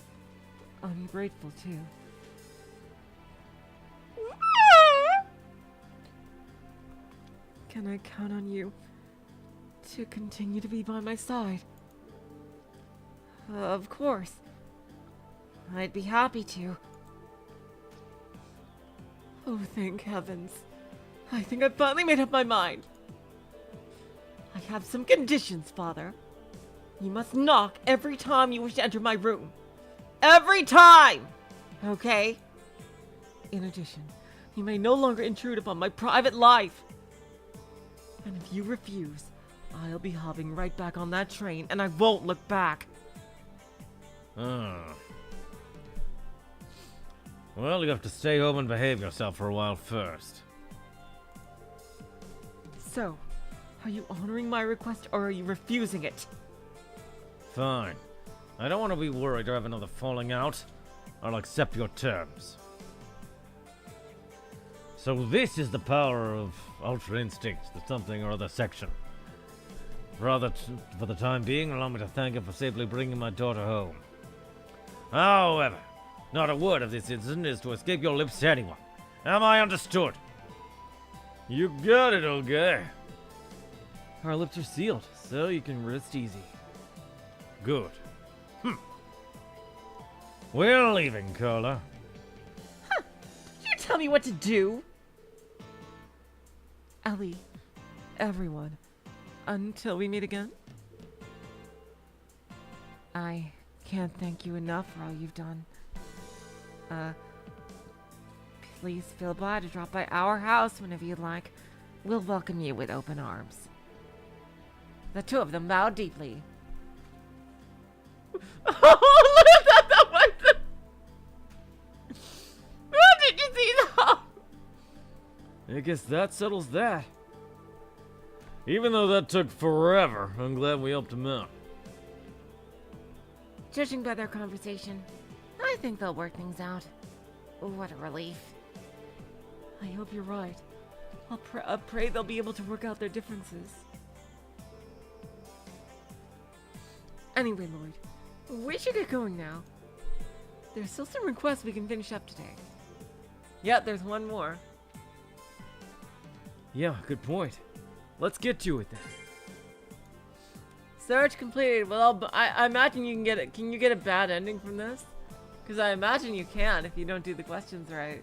I'm grateful too. Can I count on you to continue to be by my side? Of course. I'd be happy to. Oh, thank heavens. I think I've finally made up my mind. I have some conditions, Father. You must knock every time you wish to enter my room. Every time! Okay? In addition, you may no longer intrude upon my private life. And if you refuse, I'll be hopping right back on that train and I won't look back. Well, you have to stay home and behave yourself for a while first. So, are you honoring my request or are you refusing it? Fine. I don't want to be worried or have another falling out. I'll accept your terms. So this is the power of Ultra Instinct, the something or other section. For the time being, allow me to thank you for safely bringing my daughter home. However, not a word of this incident is to escape your lips to anyone. Am I understood? You got it, old guy. Our lips are sealed, so you can rest easy. Good. We're leaving, Carla. You tell me what to do! Ellie, everyone, until we meet again. I can't thank you enough for all you've done. Please feel glad to drop by our house whenever you'd like. We'll welcome you with open arms. The two of them bowed deeply. Oh, look at that! That was... Oh, did you see that? I guess that settles that. Even though that took forever, I'm glad we helped him out. Judging by their conversation, I think they'll work things out. What a relief. I hope you're right. I'll pray they'll be able to work out their differences. Anyway, Lloyd, we should get going now. There's still some requests we can finish up today. Yeah, there's one more. Yeah, good point. Let's get to it then. Search completed. Well, I imagine you can get it. Can you get a bad ending from this? Because I imagine you can if you don't do the questions right.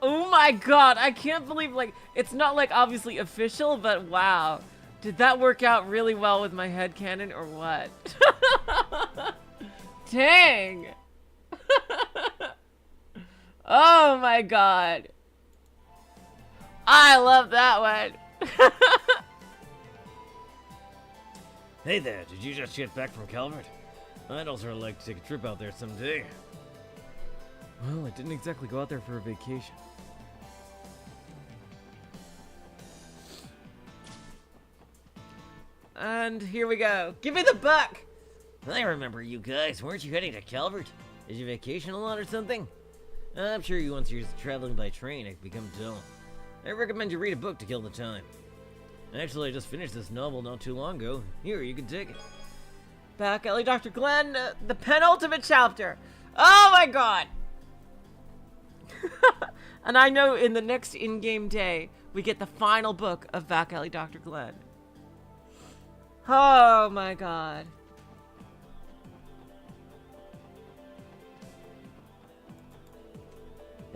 Oh my god, I can't believe, like, it's not, like, obviously official, but wow. Did that work out really well with my headcanon or what? Dang! Oh my god. I love that one. Hey there, did you just get back from Calvert? I'd also like to take a trip out there someday. Well, I didn't exactly go out there for a vacation. And here we go. Give me the book! I remember you guys. Weren't you heading to Calvert? Did you vacation a lot or something? I'm sure you once you're traveling by train, it can become dull. I recommend you read a book to kill the time. Actually, I just finished this novel not too long ago. Here, you can take it. Back alley, Dr. Glenn, the penultimate chapter. Oh my god! And I know in the next in-game day, we get the final book of Back Alley, Dr. Glenn. Oh my god.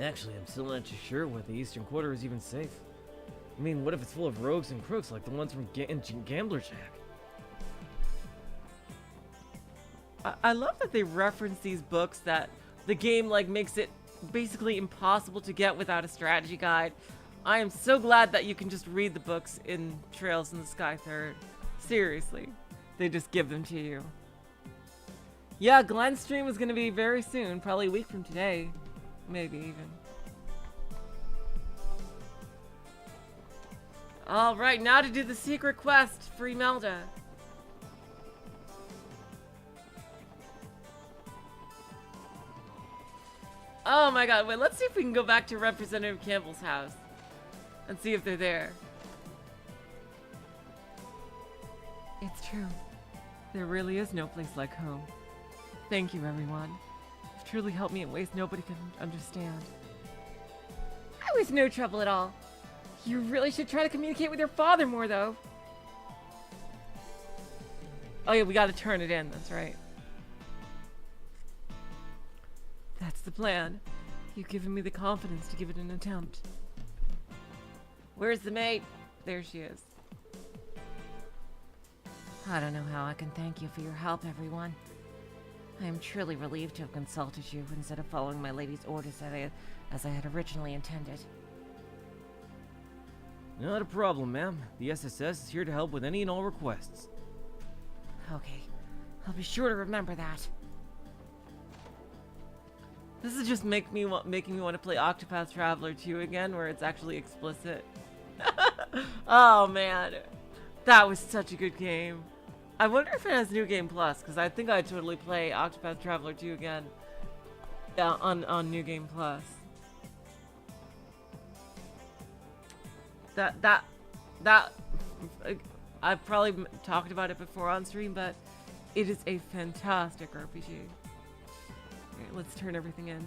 Actually, I'm still not too sure whether the Eastern Quarter is even safe. I mean, what if it's full of rogues and crooks like the ones from Gambler Jack? I love that they reference these books that the game, like, makes it basically impossible to get without a strategy guide. I am so glad that you can just read the books in Trails in the Sky Third. Seriously. They just give them to you. Yeah, Glenn's stream is going to be very soon. Probably a week from today. Maybe even. Alright, now to do the secret quest for Imelda. Oh my god, wait, let's see if we can go back to Representative Campbell's house. And see if they're there. It's true. There really is no place like home. Thank you, everyone. You've truly helped me in ways nobody can understand. I was no trouble at all. You really should try to communicate with your father more, though. Oh yeah, we gotta turn it in, that's right. That's the plan. You've given me the confidence to give it an attempt. Where's the mate? There she is. I don't know how I can thank you for your help, everyone. I am truly relieved to have consulted you instead of following my lady's orders as I had originally intended. Not a problem, ma'am. The SSS is here to help with any and all requests. Okay, I'll be sure to remember that. This is just making me want to play Octopath Traveler 2 again, where it's actually explicit. Oh man, that was such a good game. I wonder if it has New Game Plus, because I think I'd totally play Octopath Traveler 2 again on New Game Plus. That I've probably talked about it before on stream, but it is a fantastic RPG. Okay, let's turn everything in.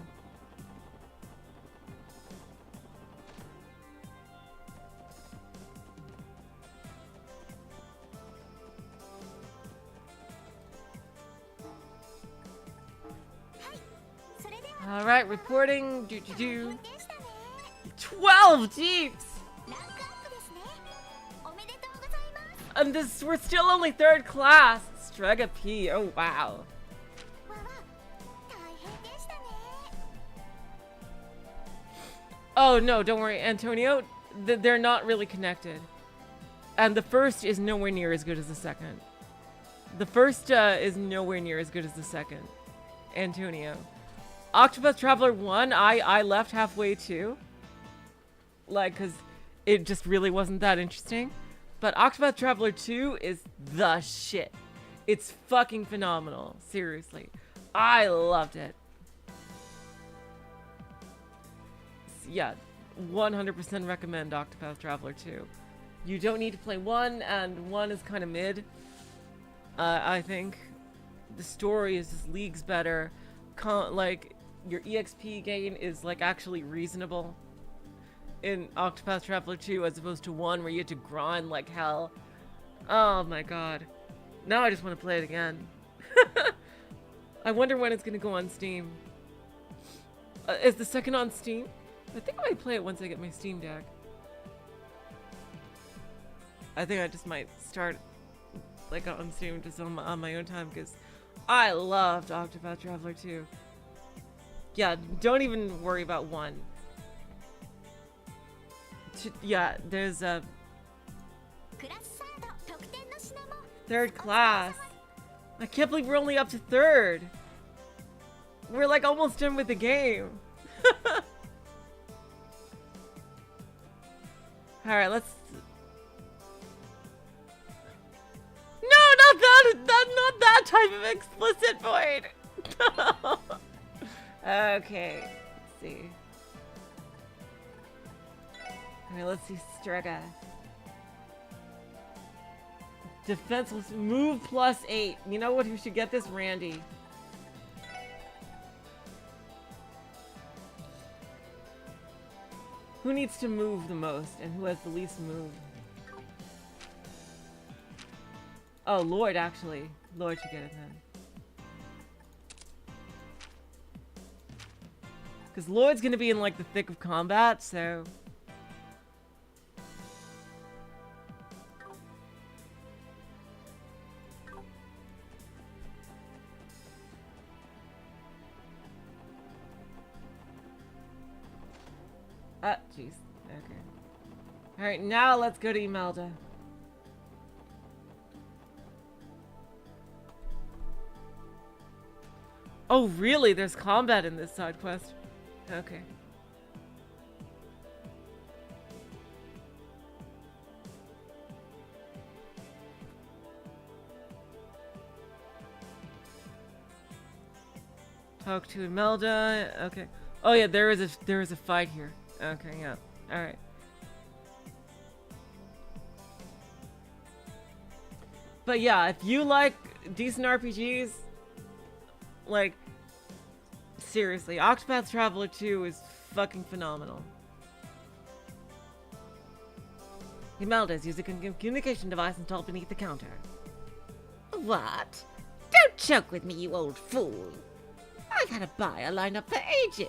All right, reporting. 12 jeeps. And we're still only 3rd class. Strega P. Oh wow. Oh no, don't worry, Antonio. they're not really connected. And the first is nowhere near as good as the second. The first is nowhere near as good as the second. Antonio. Octopath Traveler 1, I left halfway too. Like, because it just really wasn't that interesting. But Octopath Traveler 2 is the shit. It's fucking phenomenal. Seriously. I loved it. Yeah, 100% recommend Octopath Traveler 2. You don't need to play 1, and 1 is kind of mid. I think the story is just leagues better. Like, your EXP gain is, like, actually reasonable in Octopath Traveler 2 as opposed to 1 where you had to grind like hell. Oh my god. Now I just want to play it again. I wonder when it's going to go on Steam. Is the second on Steam? I think I might play it once I get my Steam Deck. I think I just might start like on Steam just on my own time because I loved Octopath Traveler 2. Yeah, don't even worry about 1. Yeah, there's a third class. I can't believe we're only up to 3rd. We're like almost done with the game. Alright, let's... No, not that! Not that type of explicit void! Okay, let's see. Alright, let's see Strega. Defenseless move +8. You know what? Who should get this? Randy. Who needs to move the most and who has the least move? Oh, Lloyd, actually. Lloyd should get it then. Because Lloyd's gonna be in like the thick of combat, so... Jeez. Okay. Alright, now let's go to Imelda. Oh, really? There's combat in this side quest. Okay. Talk to Imelda. Okay. Oh yeah, there is a fight here. Okay, yeah. Alright. But yeah, if you like decent RPGs, like, seriously, Octopath Traveler 2 is fucking phenomenal. Imelda's use a communication device installed beneath the counter. What? Don't joke with me, you old fool. I've had a buyer lined up for ages.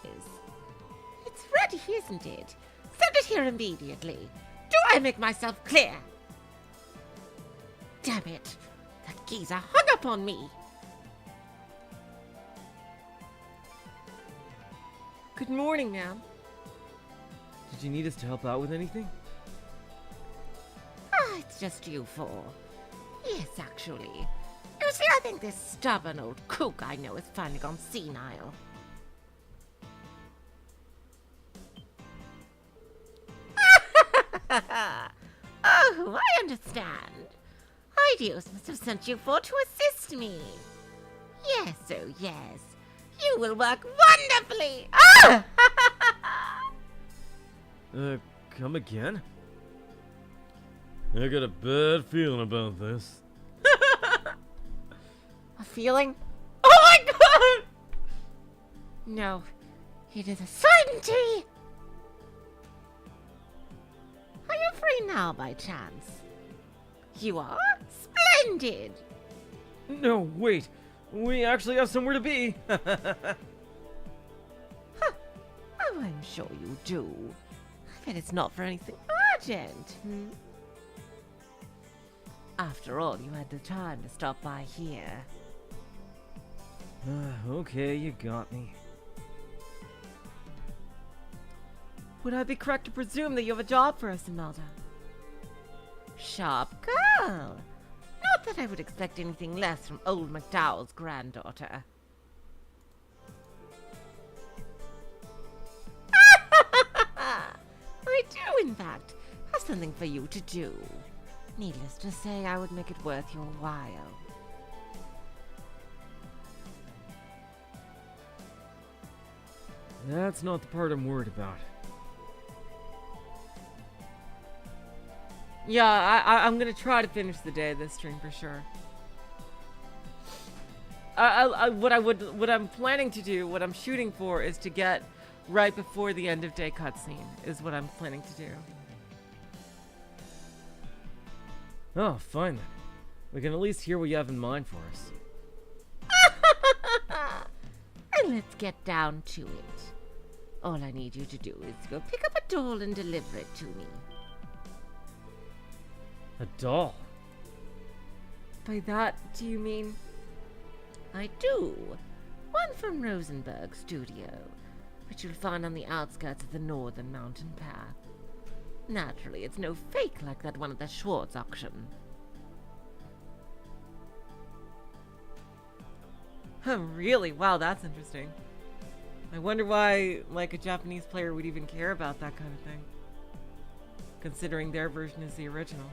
It's ready, isn't it? Send it here immediately. Do I make myself clear? Damn it. That geezer hung up on me. Good morning, ma'am. Did you need us to help out with anything? Ah, it's just you four. Yes, actually. You see, I think this stubborn old kook I know is finally gone senile. Oh, I understand. Ideos must have sent you four to assist me. Yes, oh yes. You will work wonderfully. Ah! Come again? I got a bad feeling about this. A feeling? Oh my god! No, it is a certainty. Are you free now, by chance? You are? Splendid! No, wait. We actually have somewhere to be. Huh. Oh, I'm sure you do. I bet it's not for anything urgent. After all, you had the time to stop by here. Okay, you got me. Would I be correct to presume that you have a job for us, Imelda? Sharp girl. Not that I would expect anything less from old MacDowell's granddaughter. I do, in fact, have something for you to do. Needless to say, I would make it worth your while. That's not the part I'm worried about. Yeah, I'm gonna try to finish the day of this stream for sure. What I'm planning to do, what I'm shooting for, is to get right before the end of day cutscene. Is what I'm planning to do. Oh, fine then. We can at least hear what you have in mind for us. And let's get down to it. All I need you to do is go pick up a doll and deliver it to me. A doll? By that, do you mean? I do. One from Rosenberg Studio, which you'll find on the outskirts of the northern mountain path. Naturally, it's no fake like that one at the Schwartz auction. Oh, really? Wow, that's interesting. I wonder why, like, a Japanese player would even care about that kind of thing, considering their version is the original.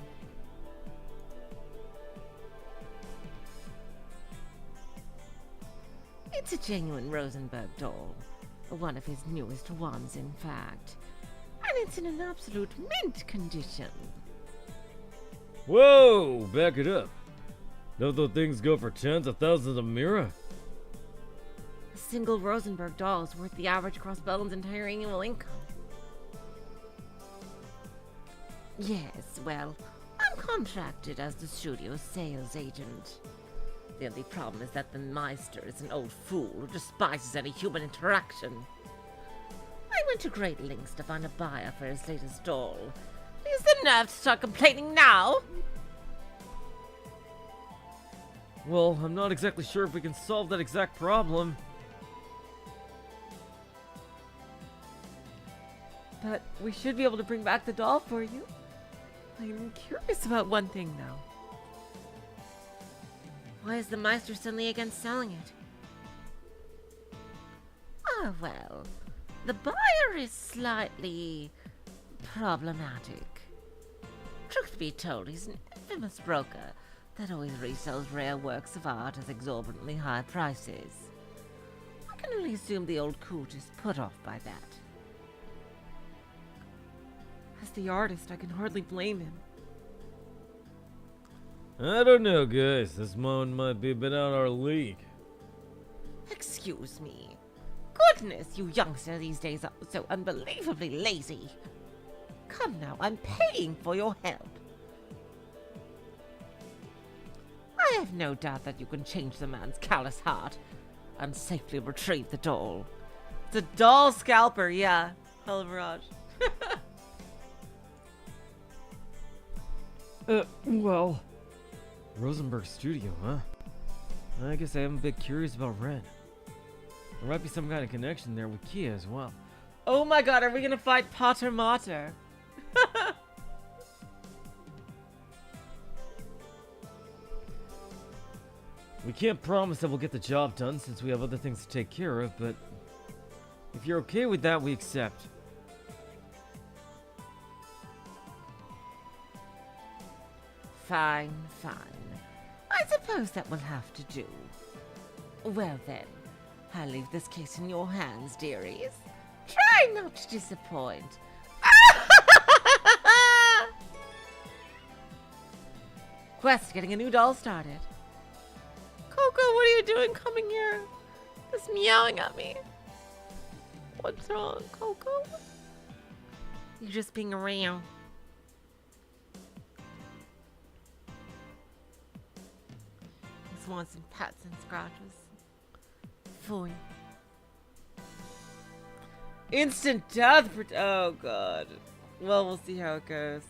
It's a genuine Rosenberg doll. One of his newest ones, in fact. And it's in an absolute mint condition. Whoa! Back it up. Don't those things go for tens of thousands of mira? A single Rosenberg doll is worth the average crossbone's entire annual income. Yes, well, I'm contracted as the studio's sales agent. The only problem is that the Meister is an old fool who despises any human interaction. I went to great lengths to find a buyer for his latest doll. Is the nerve to start complaining now? Well, I'm not exactly sure if we can solve that exact problem. But we should be able to bring back the doll for you. I'm curious about one thing, though. Why is the Meister suddenly against selling it? Ah, well, the buyer is slightly problematic. Truth be told, he's an infamous broker that always resells rare works of art at exorbitantly high prices. I can only assume the old coot is put off by that. As the artist, I can hardly blame him. I don't know, guys. This one might be a bit out of our league. Excuse me. Goodness, you youngsters these days are so unbelievably lazy. Come now, I'm paying for your help. I have no doubt that you can change the man's callous heart and safely retrieve the doll. It's a doll scalper, yeah. Hello, Mirage. Well... Rosenberg Studio, huh? I guess I am a bit curious about Ren. There might be some kind of connection there with Kia as well. Oh my god, are we gonna fight Pater Mater? We can't promise that we'll get the job done since we have other things to take care of, but if you're okay with that, we accept. Fine, fine. I suppose that will have to do. Well then, I'll leave this case in your hands, dearies. Try not to disappoint. Quest, getting a new doll started. Coco, what are you doing coming here? Just meowing at me. What's wrong, Coco? You're just being around. Just want some pets and scratches. Fine. Instant death! Oh god. Well, we'll see how it goes.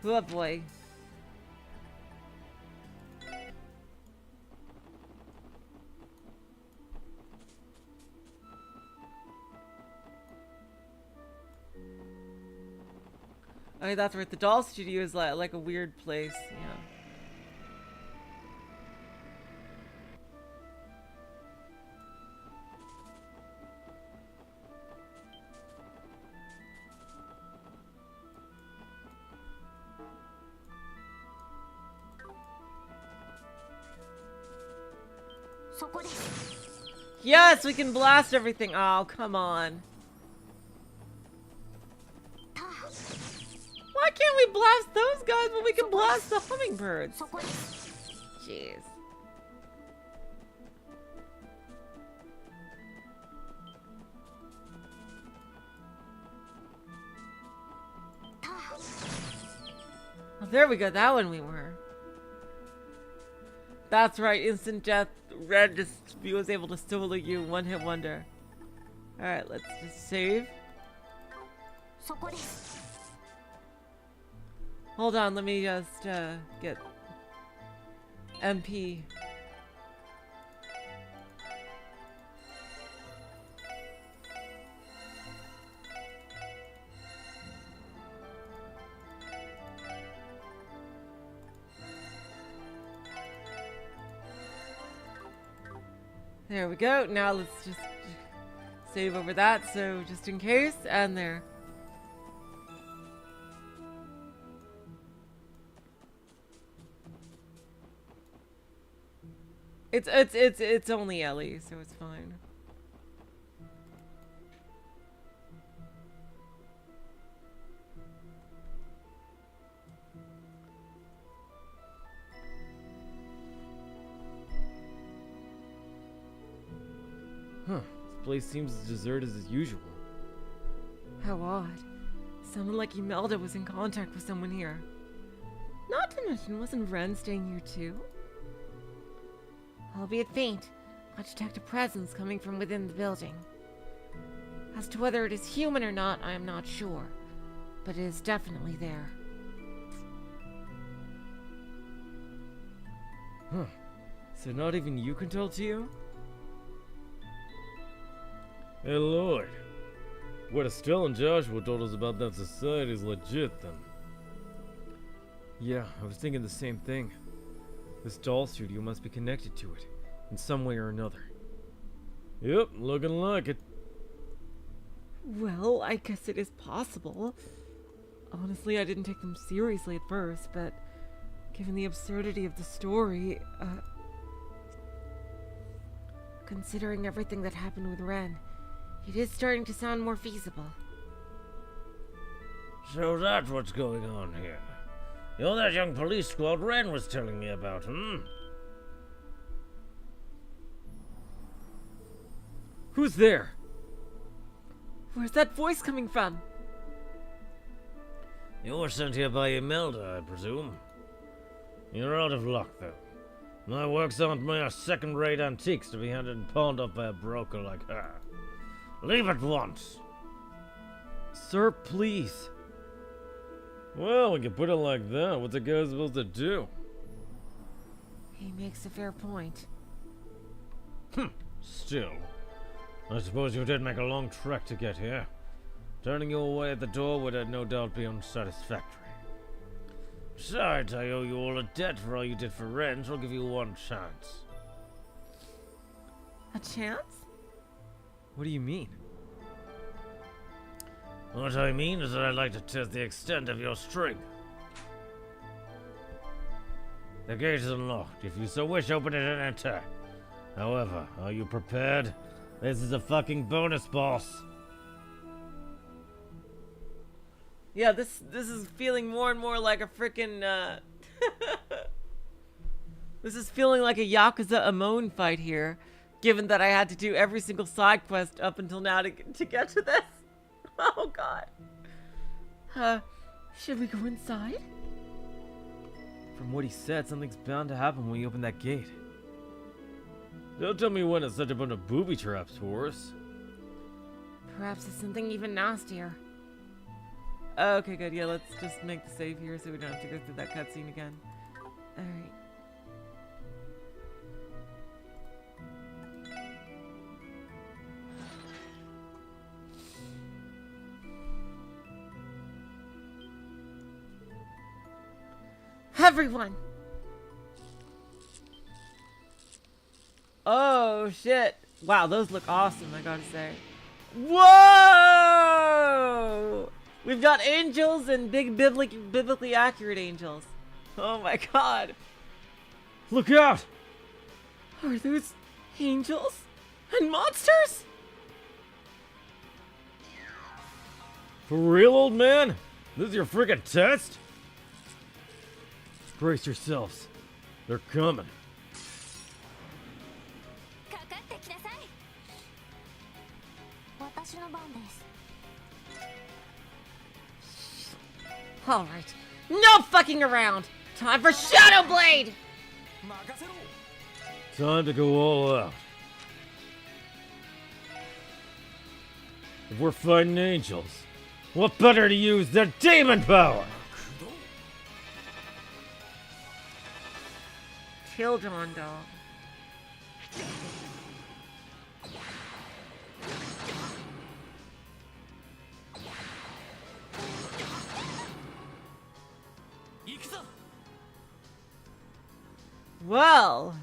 Oh boy. Oh, that's right. The doll studio is like a weird place. Yeah. Yes, we can blast everything. Oh, come on. Why can't we blast those guys when we can blast the hummingbirds? Jeez. Oh, there we go. That one we were. That's right. Instant death. Red just was able to solo you. One hit wonder. Alright, let's just save. Hold on, let me just get MP. There we go. Now let's just save over that, so just in case, and there. It's only Ellie, so it's fine. Huh. This place seems as deserted as usual. How odd. Sounded like Imelda was in contact with someone here. Not to mention, wasn't Ren staying here too? Albeit faint, I detect a presence coming from within the building. As to whether it is human or not, I am not sure, but it is definitely there. Huh. So not even you can tell Tio? Hey Lord, what Estelle and Joshua told us about that society is legit then. Yeah, I was thinking the same thing. This doll studio must be connected to it, in some way or another. Yep, looking like it. Well, I guess it is possible. Honestly, I didn't take them seriously at first, but given the absurdity of the story, Considering everything that happened with Ren, it is starting to sound more feasible. So that's what's going on here. You're that young police squad Ren was telling me about, hmm? Who's there? where's that voice coming from? You were sent here by Imelda, I presume. You're out of luck, though. My works aren't mere second-rate antiques to be handed and pawned off by a broker like her. Leave at once. Sir, please. Well, we can put it like that. What's a guy supposed to do? He makes a fair point. Still, I suppose you did make a long trek to get here. Turning you away at the door would no doubt be unsatisfactory. Besides, I owe you all a debt for all you did for Ren, so I'll give you one chance. A chance? What do you mean? What I mean is that I'd like to test the extent of your strength. The gate is unlocked. If you so wish, open it and enter. However, are you prepared? This is a fucking bonus, boss. Yeah, this is feeling more and more like a freaking This is feeling like a Yakuza Amon fight here, given that I had to do every single side quest up until now to get to this. Oh god. Should we go inside? From what he said, something's bound to happen when you open that gate. Don't tell me when it's such a bunch of booby traps for us. Perhaps it's something even nastier. Okay, good. Yeah, let's just make the save here so we don't have to go through that cutscene again. Alright. Everyone! Oh shit! Wow, those look awesome, I gotta say. Whoa! We've got angels and big biblically accurate angels. Oh my god. Look out! Are those angels and monsters? For real, old man? This is your friggin' test? Brace yourselves. They're coming. Alright, no fucking around! Time for Shadow Blade! Time to go all out. If we're fighting angels, what better to use than demon power? Children, dog. Well.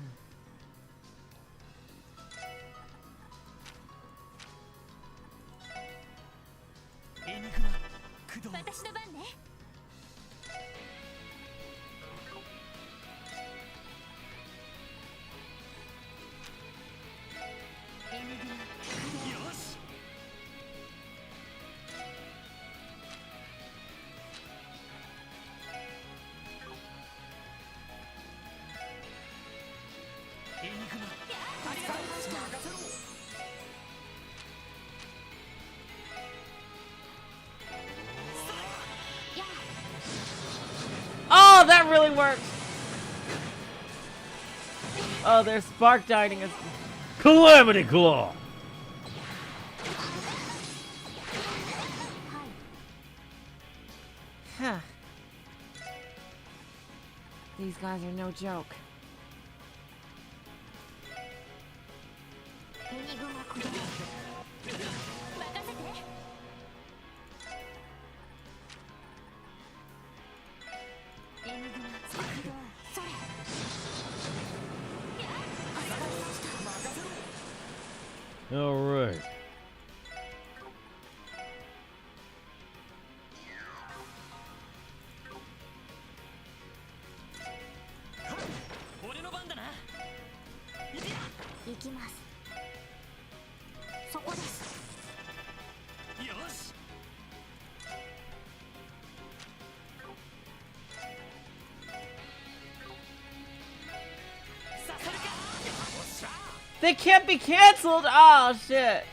Oh, that really worked. Oh, their spark dieting is. Calamity Claw! Huh. These guys are no joke. All right. They can't be canceled. Oh shit.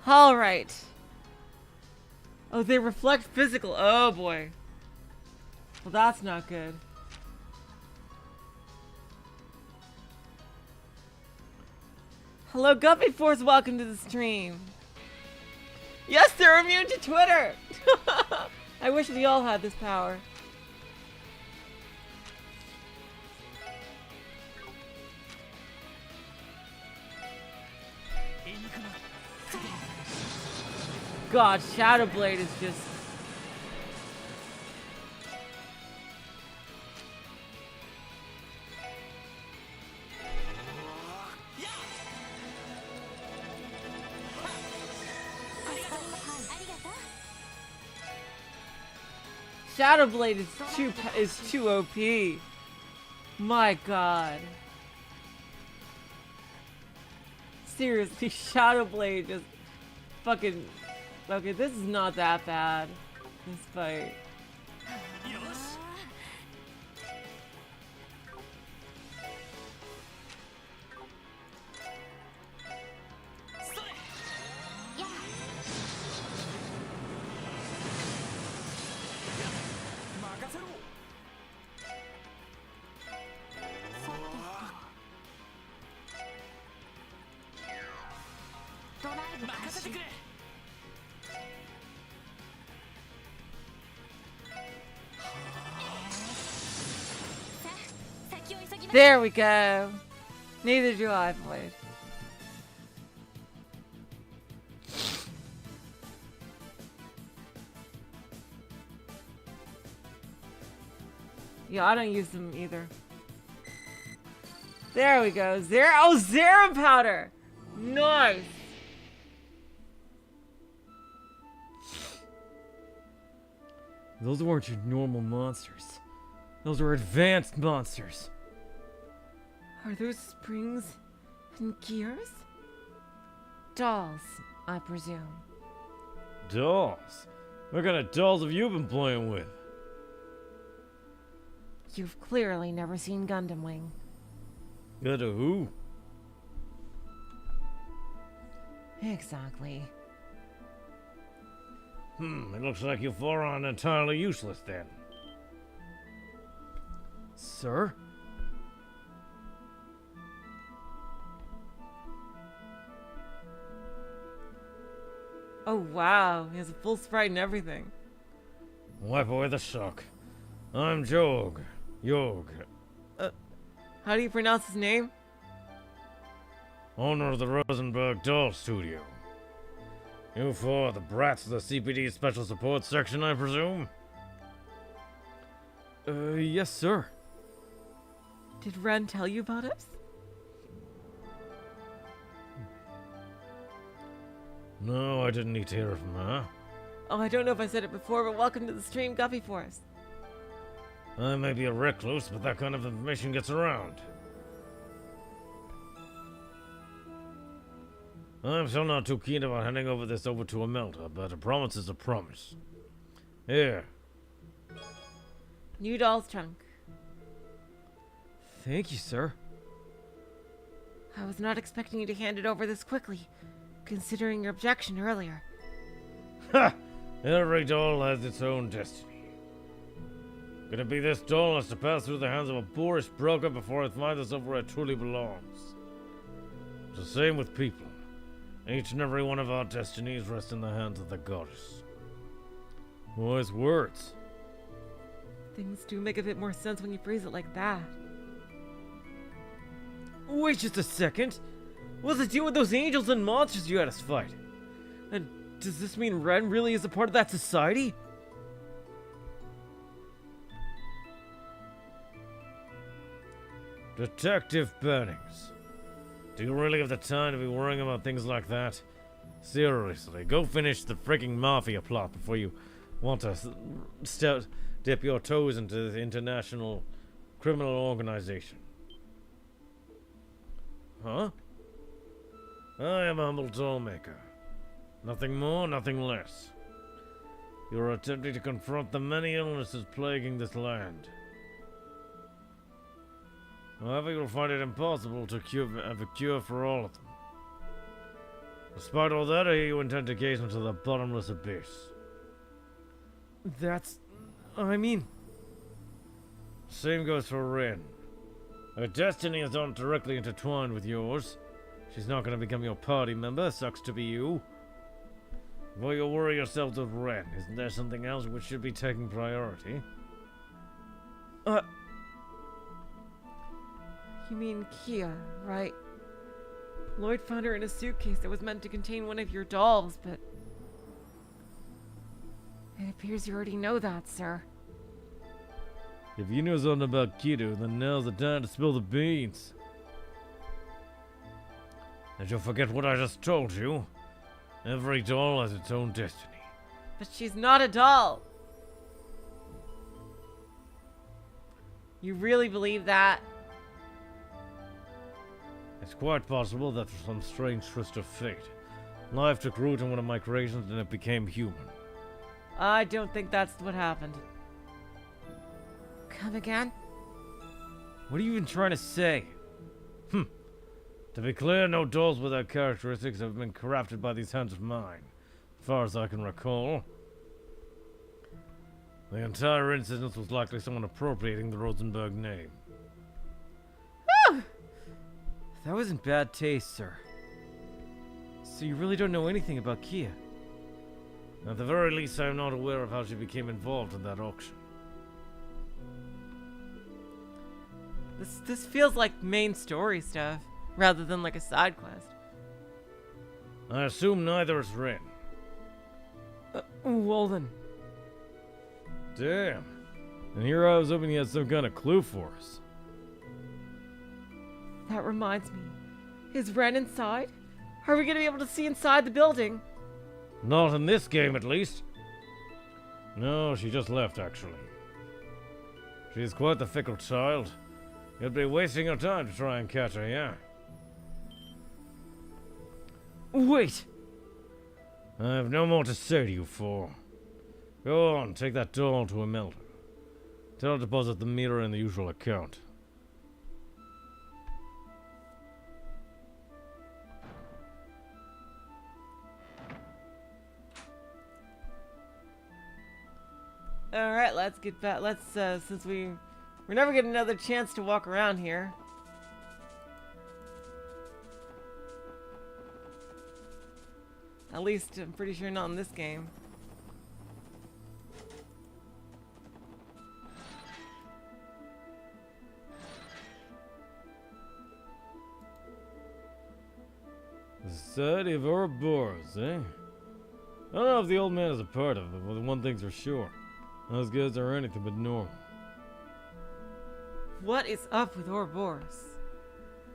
All right. Oh, they reflect physical. Oh boy. Well, that's not good. Hello, Guppy Force. Welcome to the stream. Yes, they're immune to Twitter. I wish we all had this power. God, Shadow Blade is just... Shadow Blade is too OP. My God. Seriously, Shadow Blade just fucking... Okay, this is not that bad. This fight. There we go. Neither do I, Void. Yeah, I don't use them either. There we go. Zero powder. Nice. Those weren't your normal monsters. Those were advanced monsters. Are those springs and gears? Dolls, I presume. Dolls? What kind of dolls have you been playing with? You've clearly never seen Gundam Wing. Good to who? Exactly. It looks like you four aren't entirely useless then. Sir? Oh wow, he has a full sprite and everything. Wipe away the shock. I'm Jog. How do you pronounce his name? Owner of the Rosenberg Doll Studio. You four are the brats of the CPD Special Support Section, I presume? Yes, sir. Did Ren tell you about us? No, I didn't need to hear it from her. Oh, I don't know if I said it before, but welcome to the stream, Guppy Forest. I may be a recluse, but that kind of information gets around. I'm still not too keen about handing over to a melter, but a promise is a promise. Here. New doll's trunk. Thank you, sir. I was not expecting you to hand it over this quickly, considering your objection earlier. Ha! Every doll has its own destiny. Could it be this doll has to pass through the hands of a boorish broker before it finds itself where it truly belongs? It's the same with people. Each and every one of our destinies rest in the hands of the goddess. Wise words. Things do make a bit more sense when you phrase it like that. Wait just a second. What's the deal with those angels and monsters you had us fight? And does this mean Ren really is a part of that society? Detective Bennings. Do you really have the time to be worrying about things like that? Seriously, go finish the freaking Mafia plot before you want to dip your toes into the international criminal organization. Huh? I am a humble doll maker. Nothing more, nothing less. You are attempting to confront the many illnesses plaguing this land. However, you'll find it impossible to have a cure for all of them. Despite all that, I hear you intend to gaze into the bottomless abyss. I mean... Same goes for Rin. Her destiny is not directly intertwined with yours. She's not going to become your party member, sucks to be you. Before you worry yourselves with Ren, isn't there something else which should be taking priority? You mean Kia, right? Lloyd found her in a suitcase that was meant to contain one of your dolls, but... It appears you already know that, sir. If you know something about Kido, then now's the time to spill the beans. Did you forget what I just told you? Every doll has its own destiny. But she's not a doll! You really believe that? It's quite possible that for some strange twist of fate, life took root in one of my creations and it became human. I don't think that's what happened. Come again? What are you even trying to say? To be clear, no dolls with that characteristics have been corrupted by these hands of mine, as far as I can recall. The entire incident was likely someone appropriating the Rosenberg name. That was in bad taste, sir. So you really don't know anything about Kia? At the very least, I am not aware of how she became involved in that auction. This feels like main story stuff rather than like a side quest. I assume neither is Rin. Well then. Damn. And here I was hoping he had some kind of clue for us. That reminds me. Is Ren inside? Are we gonna be able to see inside the building? Not in this game, at least. No, she just left, actually. She's quite the fickle child. You'd be wasting your time to try and catch her, yeah? Wait! I have no more to say to you four. Go on, take that doll to Imelda. Tell her to deposit the meter in the usual account. Alright, let's get back. Since we're never getting another chance to walk around here. At least, I'm pretty sure not in this game. The Society of Ouroboros, eh? I don't know if the old man is a part of it, but one thing's for sure. Those guys are anything but normal. What is up with Ouroboros?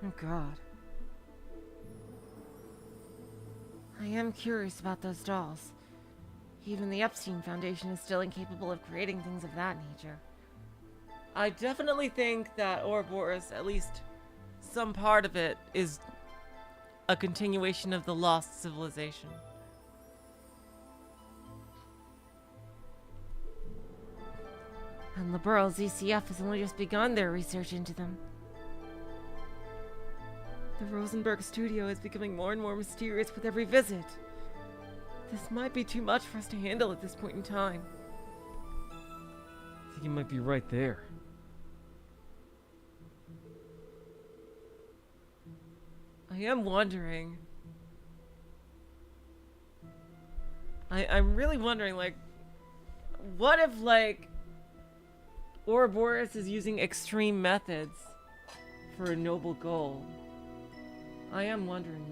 Oh god. I am curious about those dolls. Even the Epstein Foundation is still incapable of creating things of that nature. I definitely think that Ouroboros, at least some part of it, is a continuation of the lost civilization. And Liberal's ECF has only just begun their research into them. The Rosenberg studio is becoming more and more mysterious with every visit. This might be too much for us to handle at this point in time. I think you might be right there. I am wondering. I'm really wondering, like, what if, like, Ouroboros is using extreme methods for a noble goal? I am wondering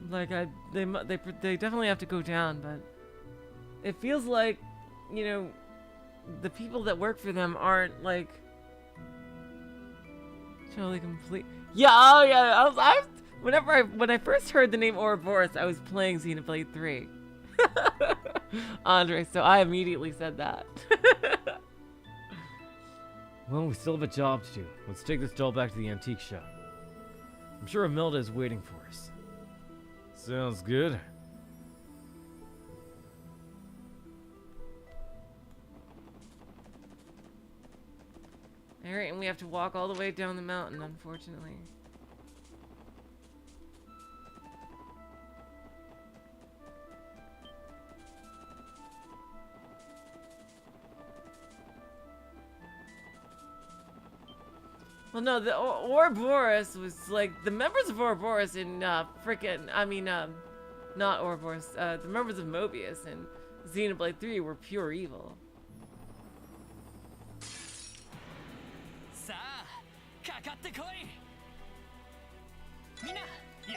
that. Like, they definitely have to go down, but it feels like, you know, the people that work for them aren't, like, totally complete. Yeah, oh yeah, when I first heard the name Ouroboros, I was playing Xenoblade 3. Andre, so I immediately said that. Well, we still have a job to do. Let's take this doll back to the antique shop. I'm sure Imelda is waiting for us. Sounds good. Alright, and we have to walk all the way down the mountain, unfortunately. Well, no, the Ouroboros was like the members of Ouroboros in not Ouroboros. The members of Mobius and Xenoblade 3 were pure evil. さあかかってこいみんな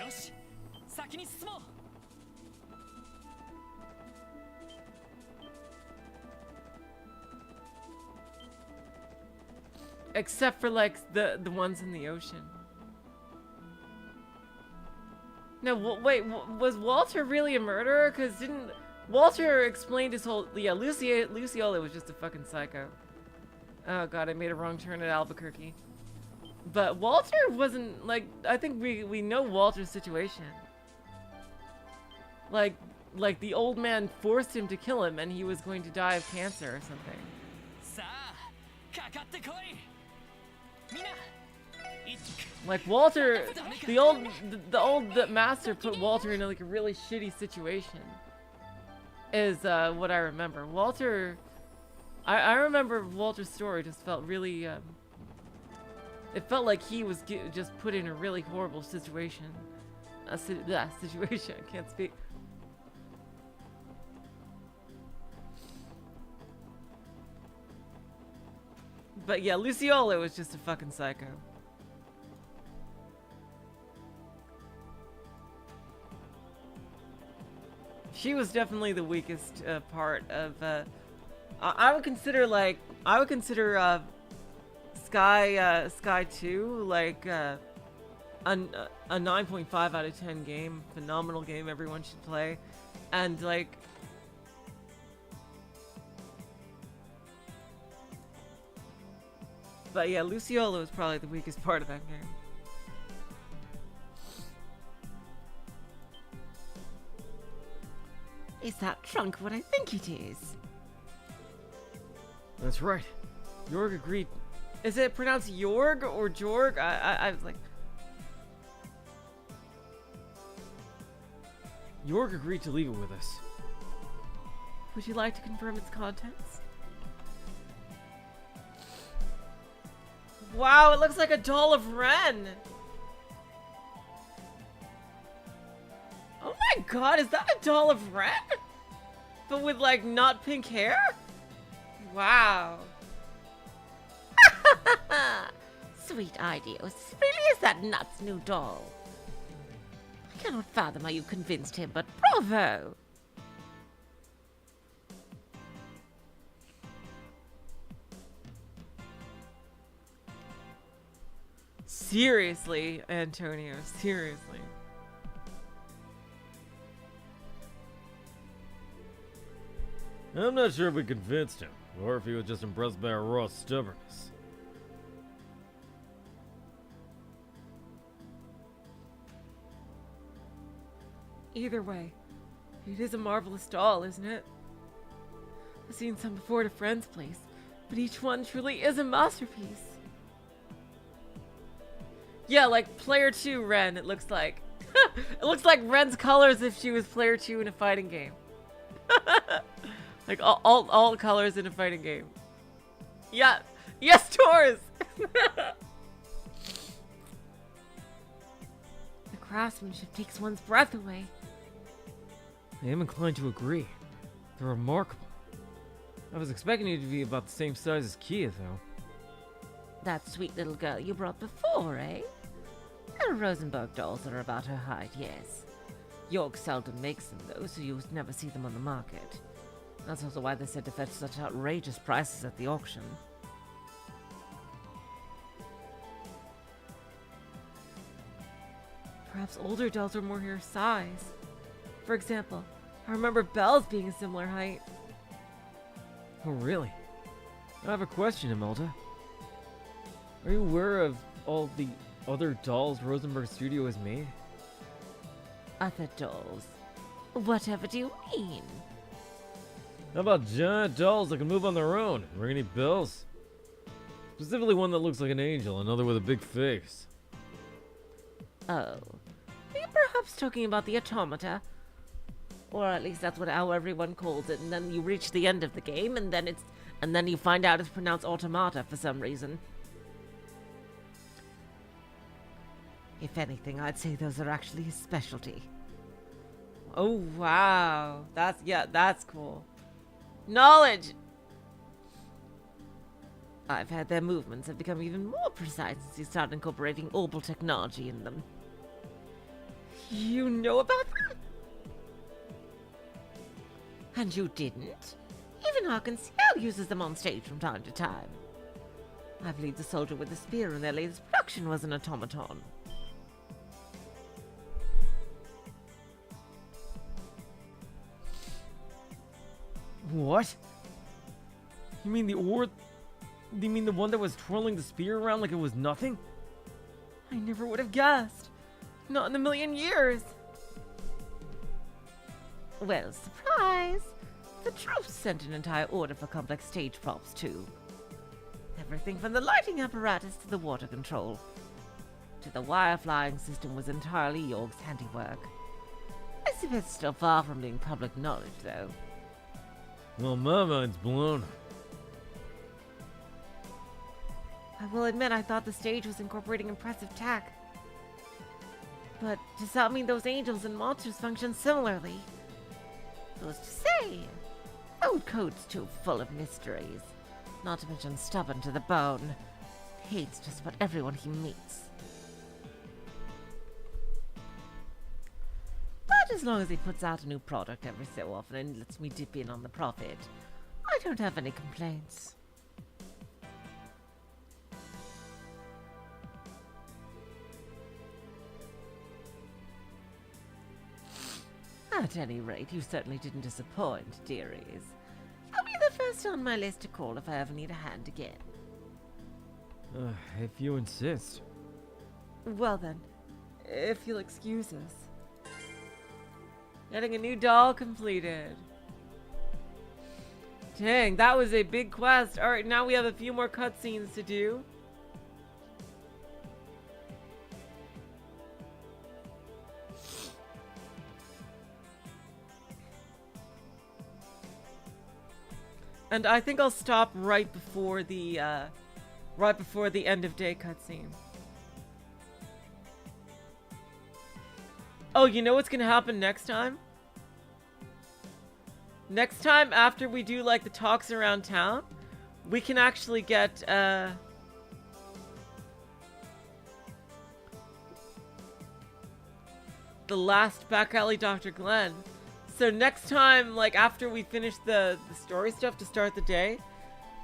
よし先に進もう Except for like the ones in the ocean. No, wait, was Walter really a murderer? Cause didn't Walter explained his whole Luciola was just a fucking psycho. Oh god, I made a wrong turn at Albuquerque. But Walter wasn't like, I think we know Walter's situation. Like the old man forced him to kill him and he was going to die of cancer or something. さあかかってこいみんな Like Walter, the old master put Walter in like a really shitty situation. Is what I remember. Walter, I remember Walter's story just felt really, it felt like he was just put in a really horrible situation. Situation, I can't speak. But yeah, Luciolo was just a fucking psycho. She was definitely the weakest part of. I would consider Sky 2 like a 9.5 out of 10 game, phenomenal game everyone should play, and like. But yeah, Luciolo is probably the weakest part of that game. Is that trunk what I think it is? That's right. Jorg agreed. Is it pronounced Jorg or Jorg? I was like... Jorg agreed to leave it with us. Would you like to confirm its contents? Wow, it looks like a doll of Ren! Oh my god, is that a doll of Ren? But with like not pink hair? Wow. Sweet idea. Really is that Nut's new doll? I cannot fathom how you convinced him, but bravo! Seriously, Antonio, seriously. I'm not sure if we convinced him, or if he was just impressed by our raw stubbornness. Either way, it is a marvelous doll, isn't it? I've seen some before at a friend's place, but each one truly is a masterpiece. Yeah, like Player 2 Ren, it looks like. It looks like Ren's colors if she was Player 2 in a fighting game. Like all colors in a fighting game. Yeah. Yes, Taurus! The craftsmanship takes one's breath away. I am inclined to agree. They're remarkable. I was expecting you to be about the same size as Kia, though. That sweet little girl you brought before, eh? The Rosenberg dolls are about her height, yes. York seldom makes them, though, so you never see them on the market. That's also why they're said to fetch such outrageous prices at the auction. Perhaps older dolls are more her size. For example, I remember Belle's being a similar height. Oh, really? I have a question, Imelda. Are you aware of all the other dolls Rosenberg Studio has made? Other dolls? Whatever do you mean? How about giant dolls that can move on their own? Ring any bells? Specifically one that looks like an angel, another with a big face. Oh. Are you perhaps talking about the automata? Or at least that's how everyone calls it, and then you reach the end of the game, and then you find out it's pronounced automata for some reason. If anything, I'd say those are actually his specialty. Oh, wow. That's cool. Knowledge! I've heard their movements have become even more precise since you started incorporating orbal technology in them. You know about them? And you didn't? Even Harkins uses them on stage from time to time. I believe the soldier with the spear in their latest production was an automaton. What? You mean the one that was twirling the spear around like it was nothing? I never would have guessed. Not in a million years. Well, surprise! The troops sent an entire order for complex stage props, too. Everything from the lighting apparatus to the water control. To the wire flying system was entirely York's handiwork. I suppose it's still far from being public knowledge, though. Well, my mind's blown. I will admit I thought the stage was incorporating impressive tech. But does that mean those angels and monsters function similarly? Who's to say? Old code's too full of mysteries. Not to mention stubborn to the bone. Hates just about everyone he meets. But as long as he puts out a new product every so often and lets me dip in on the profit, I don't have any complaints. At any rate, you certainly didn't disappoint, dearies. You'll be the first on my list to call if I ever need a hand again. If you insist. Well then, if you'll excuse us. Getting a new doll completed. Dang, that was a big quest. Alright, now we have a few more cutscenes to do. And I think I'll stop right before the end of day cutscene. Oh, you know what's gonna happen next time? Next time, after we do like the talks around town, we can actually get the last back alley Dr. Glenn. So next time, like after we finish the story stuff to start the day,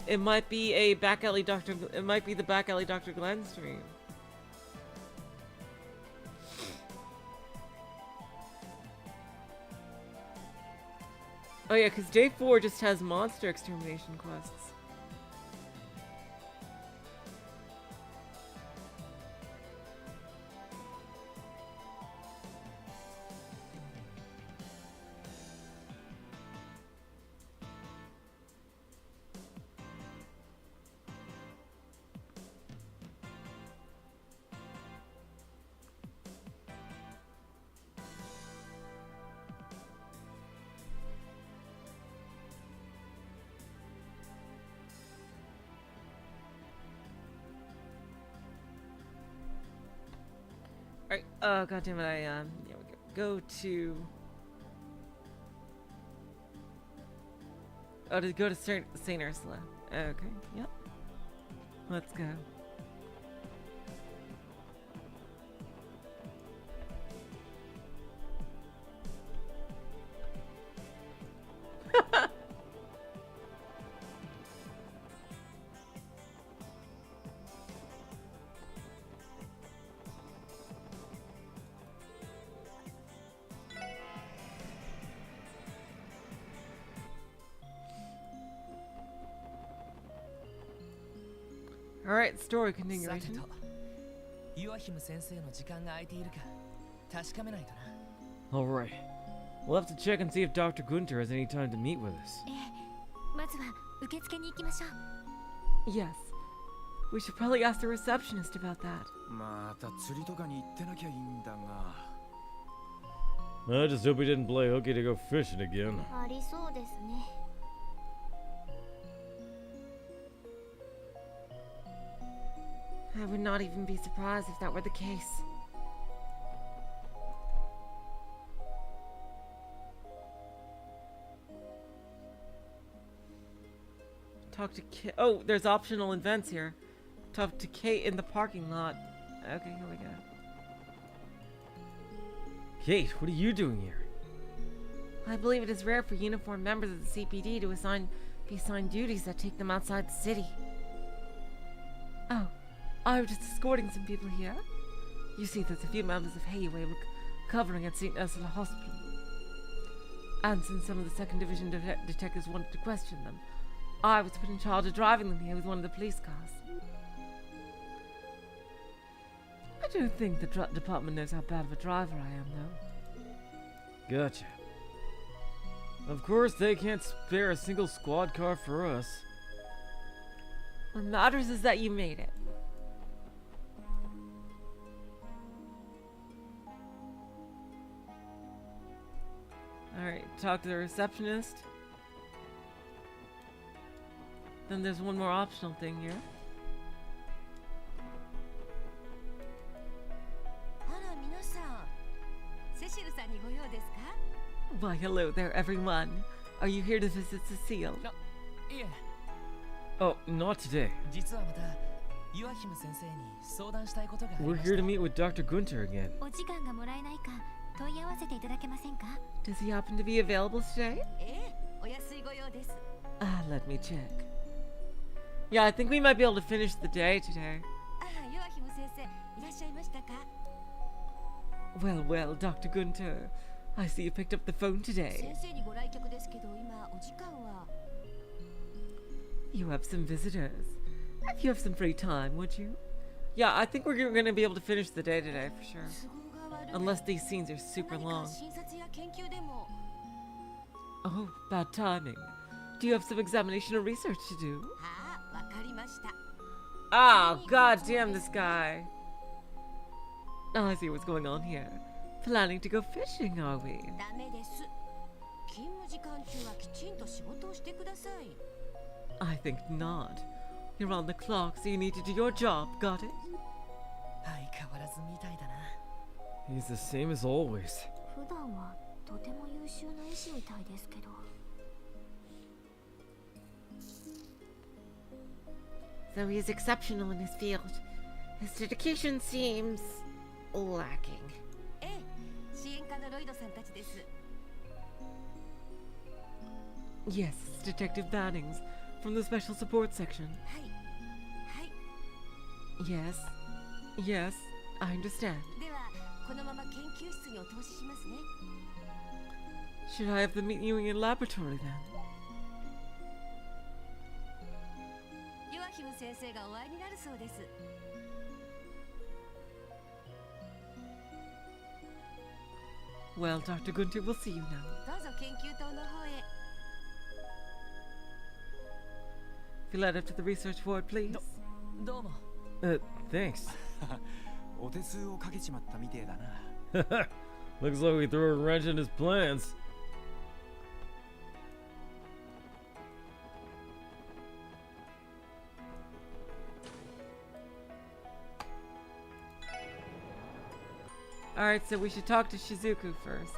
it might be the back alley Dr. Glenn stream. Oh yeah, because day 4 just has monster extermination quests. Alright, oh god damn it, yeah, we go to St. Ursula. Okay, yep. Let's go. Alright, story さて continuation. と岩姫先生の時間が空いているか確かめないとな Alright. We'll have to check and see if Dr. Gunter has any time to meet with us. まずは受付に行きましょう Yes. We should probably ask the receptionist about that. また釣りとかに行ってなきゃいいんだが I just hope we didn't play hooky to go fishing again. ありそうですね I would not even be surprised if that were the case. Talk to Kate. Oh, there's optional events here. Talk to Kate in the parking lot. Okay, here we go. Kate, what are you doing here? I believe it is rare for uniformed members of the CPD to be assigned duties that take them outside the city. Oh, I was just escorting some people here. You see, there's a few members of Hayway covering at St. Ursula Hospital. And since some of the 2nd Division detectives wanted to question them, I was put in charge of driving them here with one of the police cars. I don't think the department knows how bad of a driver I am, though. Gotcha. Of course, they can't spare a single squad car for us. What matters is that you made it. Alright, talk to the receptionist. Then there's one more optional thing here. 何ご用ですか？ Why, hello there, everyone. Are you here to visit Cecile? いえ、 Oh, not today. 実はまた岩姫先生に相談したいことがあり We're まし here た to meet with Dr. Gunter again. お時間がもらえないか問い合わせていただけませんか？ Does he happen to be available today? ええ、お安いご用です。 Let me check. Yeah, I think we might be able to finish the day today. ああ、岩姫先生、いらっしゃいましたか？ Well, well, Dr. Gunter. I see you picked up the phone today. 先生にご来客ですけど、今お時間は。 You have some visitors. If you have some free time, would you? Yeah, I think we're going to be able to finish the day today for sure. 都合が悪い。 Unless these scenes are super 何か long. 診察や研究でも。 Oh, bad timing. Do you have some examination or research to do? はあ、わかりました。 Oh, god damn this guy. Oh, I see what's going on here. Planning to go fishing, are we? ダメです。勤務時間中はきちんと仕事をしてください。 I think not. You're on the clock, so you need to do your job, got it? 相変わらずみたいだな。 He's the same as always. 普段はとても優秀な医師みたいですけど。 Though he is exceptional in his field, his dedication seems lacking. ええ、支援課のロイドさんたちです。 Yes, it's Detective Bannings from the Special Support Section. はい。はい。 Yes, yes, I understand. では、このまま研究室にお通ししますね。 Should I have them meet you in laboratory then? 岩姫先生がお会いになるそうです。 Well, Dr. Gunter, we'll see you now. どうぞ研究棟の方へ。 If you led up to the research board, please. どうも。 Thanks. お手数をかけちまったみてえだな。 Looks like we threw a wrench in his plans. Alright, so we should talk to Shizuku first.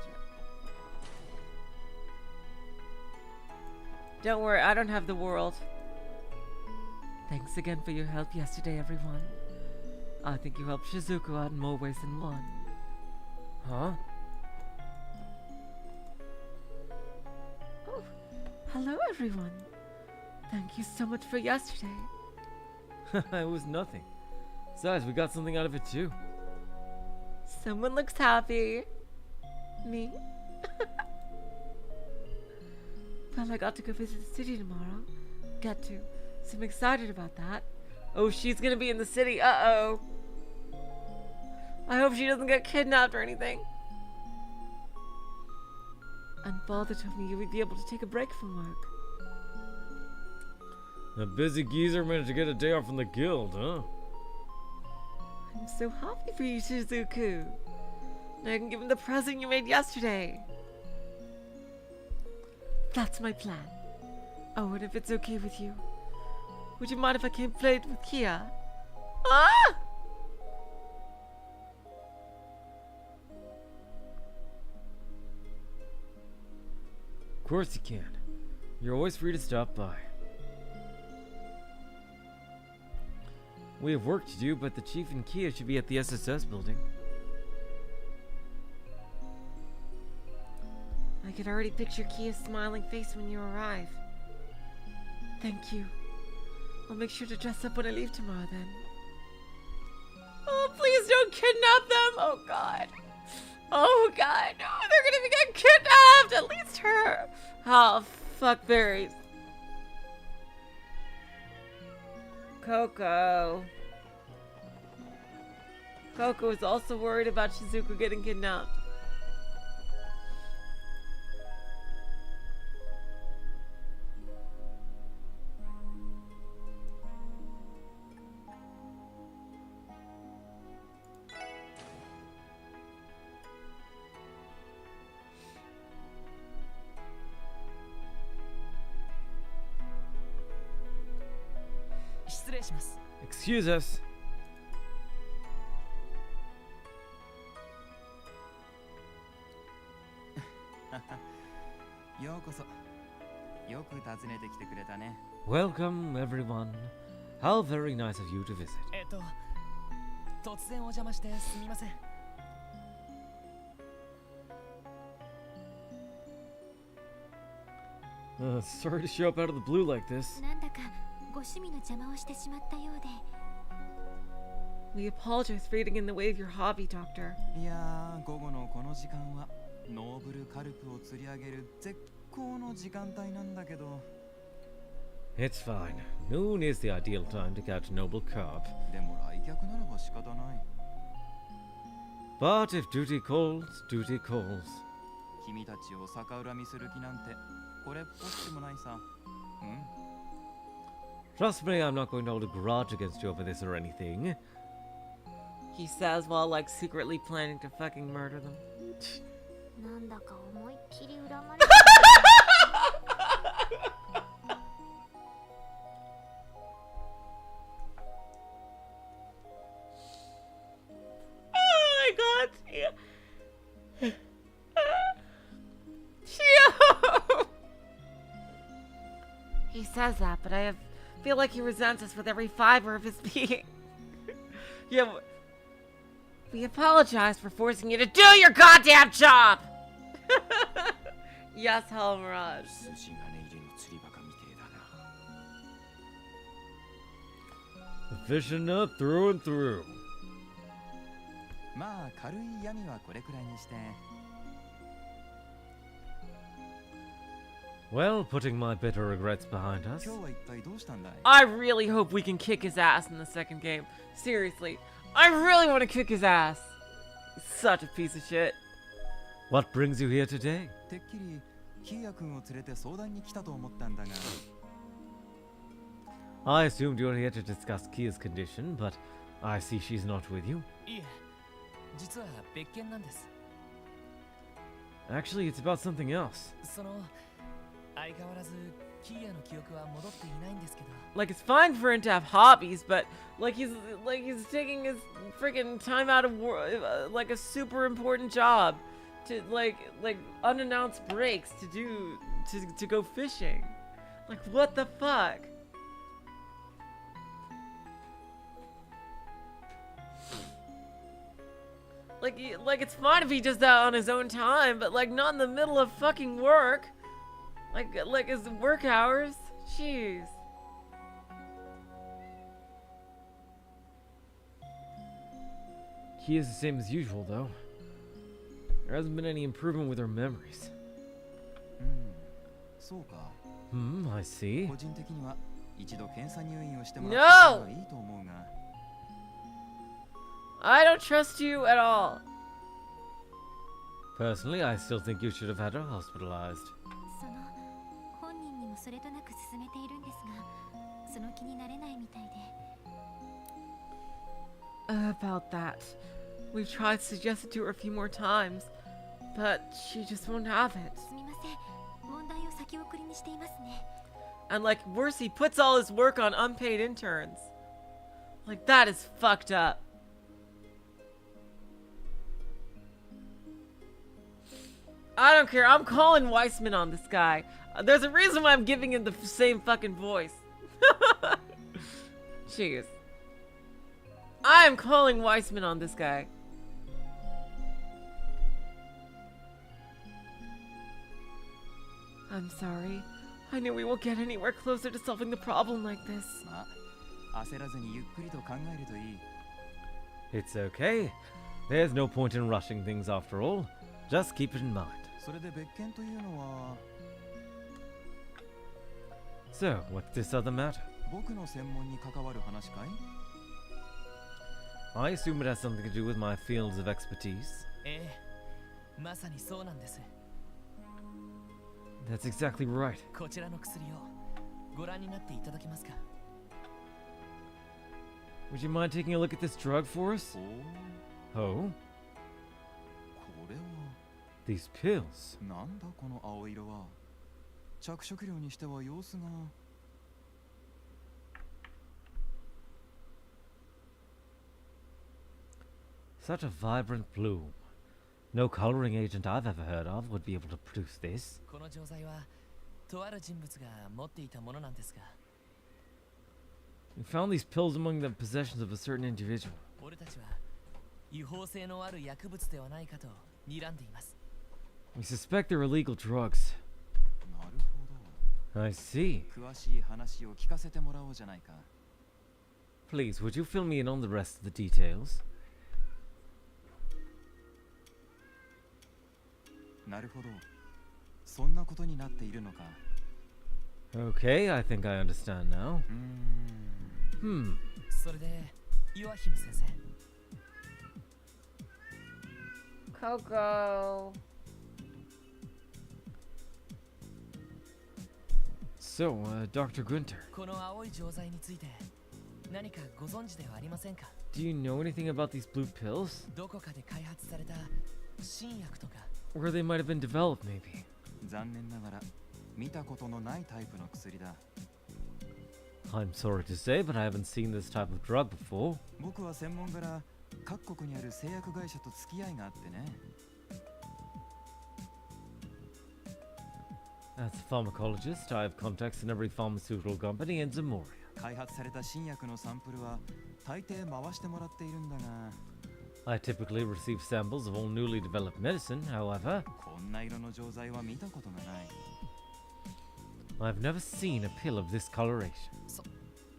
Don't worry, I don't have the world. Thanks again for your help yesterday, everyone. I think you helped Shizuku out in more ways than one. Huh? Oh, hello, everyone. Thank you so much for yesterday. It was nothing. Besides, we got something out of it too. Someone looks happy. Me? Well, I got to go visit the city tomorrow. Get to. So I'm excited about that. Oh, she's gonna be in the city. Uh-oh. I hope she doesn't get kidnapped or anything. And father told me you would be able to take a break from work. A busy geezer managed to get a day off from the guild, huh? I'm so happy for you, Shizuku. Now I can give him the present you made yesterday. That's my plan. Oh, and if it's okay with you, would you mind if I came played with Kia? Ah! Of course you can. You're always free to stop by. We have work to do, but the Chief and Kia should be at the SSS building. I could already picture Kia's smiling face when you arrive. Thank you. I'll make sure to dress up when I leave tomorrow then. Oh, please don't kidnap them! Oh god. Oh god, no, they're gonna get kidnapped! At least her! Oh, fuck berries. Coco. Coco is also worried about Shizuku getting kidnapped. Excuse us. ようこそ。よく訪ねてきてくれたね。Welcome, everyone. How very nice of you to visit. 突然お邪魔してすみません。Sorry to show up out of the blue like this. なんだかご趣味の邪魔をしてしまったようで。 We apologize for getting in the way of your hobby, Doctor. いやー、午後のこの時間はノーブルカルプを釣り上げる絶好の時間帯なんだけど。 It's fine. Noon is the ideal time to catch noble carp. でも来客ならば仕方ない。 But if duty calls, duty calls. 君たちを逆恨みする気なんてこれっぽっちもないさ。うん。 Trust me, I'm not going to hold a grudge against you over this or anything. He says while like secretly planning to fucking murder them. なんだか思いっきり恨まれ Oh my god, Tio. Tio! He says that, but I feel like he resents us with every fiber of his being. Yeah, We apologize for forcing you to do your goddamn job! yes, Helmirage. 筋金入れの釣りバカみてえだな。 Fishing up through and through. まあ軽い闇はこれくらいにして。 Well, putting my bitter regrets behind us. 今日は一体どうしたんだい？ I really hope we can kick his ass in the second game. Seriously, I really want to kick his ass. He's such a piece of shit. What brings you here today? てっきりキーヤ君を連れて相談に来たと思ったんだが。 I assumed you were here to discuss Kia's condition, but I see she's not with you. いえ、実は別件なんです。 Actually, it's about something else. その相変わらずキーヤの記憶は戻っていないんですけど。 Like it's fine for him to have hobbies, but like he's taking his freaking time out of like a super important job to like unannounced breaks to go fishing. Like what the fuck? Like it's fine if he does that on his own time, but like not in the middle of fucking work. Like his work hours. Jeez. He is the same as usual, though. There hasn't been any improvement with her memories. そうか。 I see. 個人的には一度検査入院をしてもらった方がいいと思うが。 I don't trust you at all. Personally, I still think you should have had her hospitalized. その本人にもそれとなく勧めているんですが、その気になれないみたいで。 About that. We've tried to suggest it to her a few more times, but she just won't have it. すみません。問題を先送りにしていますね。 And like worse, he puts all his work on unpaid interns. Like that is fucked up. I don't care. I'm calling Weissman on this guy. There's a reason why I'm giving him the same fucking voice. Jeez. I am calling Weissman on this guy. I'm sorry. I knew we won't get anywhere closer to solving the problem like this. まあ、焦らずにゆっくりと考えるといい。 It's okay. There's no point in rushing things after all. Just keep it in mind. それで別件というのは、 So, what's this other matter? 僕の専門に関わる話かい？ I assume it has something to do with my fields of expertise. ええ、まさにそうなんです。 That's exactly right. こちらの薬をご覧になっていただけますか？ Would you mind taking a look at this drug for us? おお、 Oh? これは These pills. なんだこの青色は。着色料にしては様子が。 Such a vibrant bloom. No coloring agent I've ever heard of would be able to produce this. この錠剤はとある人物が持っていたものなんですが、 We found these pills among the possessions of a certain individual. 俺たちは違法性のある薬物ではないかと睨んでいます。 We suspect they're illegal drugs. なるほど。 I see. 詳しい話を聞かせてもらおうじゃないか。 Please, would you fill me in on the rest of the details? なるほど。そんなことになっているのか。 Okay, I think I understand now. Hmm. それでヨアヒム先生、 Coco. So, Dr. Gunter, この青い錠剤について何かご存知ではありませんか？ do you know anything about these blue pills? どこかで開発された新薬とか。 Where they might have been developed, maybe? 残念ながら見たことのないタイプの薬だ。 I'm sorry to say, but I haven't seen this type of drug before. 僕は専門から各国にある製薬会社と付き合いがあってね。 As a pharmacologist, I have contacts in every pharmaceutical company in Zamoria. 開発された新薬のサンプルは大抵回してもらっているんだが、 I typically receive samples of all newly developed medicine, however. こんな色の錠剤は見たことがない。 I've never seen a pill of this coloration.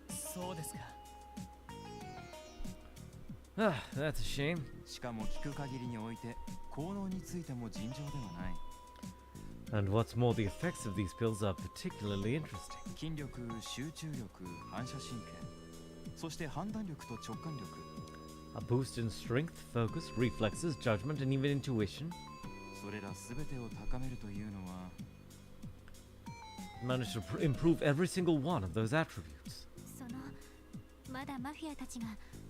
そうですか。 Ah, that's a shame. しかも聞く限りにおいて効能についても尋常ではない。 And what's more, the effects of these pills are particularly interesting. 筋力、集中力、反射神経、そして判断力と直感力。 A boost in strength, focus, reflexes, judgment, and even intuition. それらすべてを高めるというのは、 Managed to improve every single one of those attributes. そのまだマフィアたちが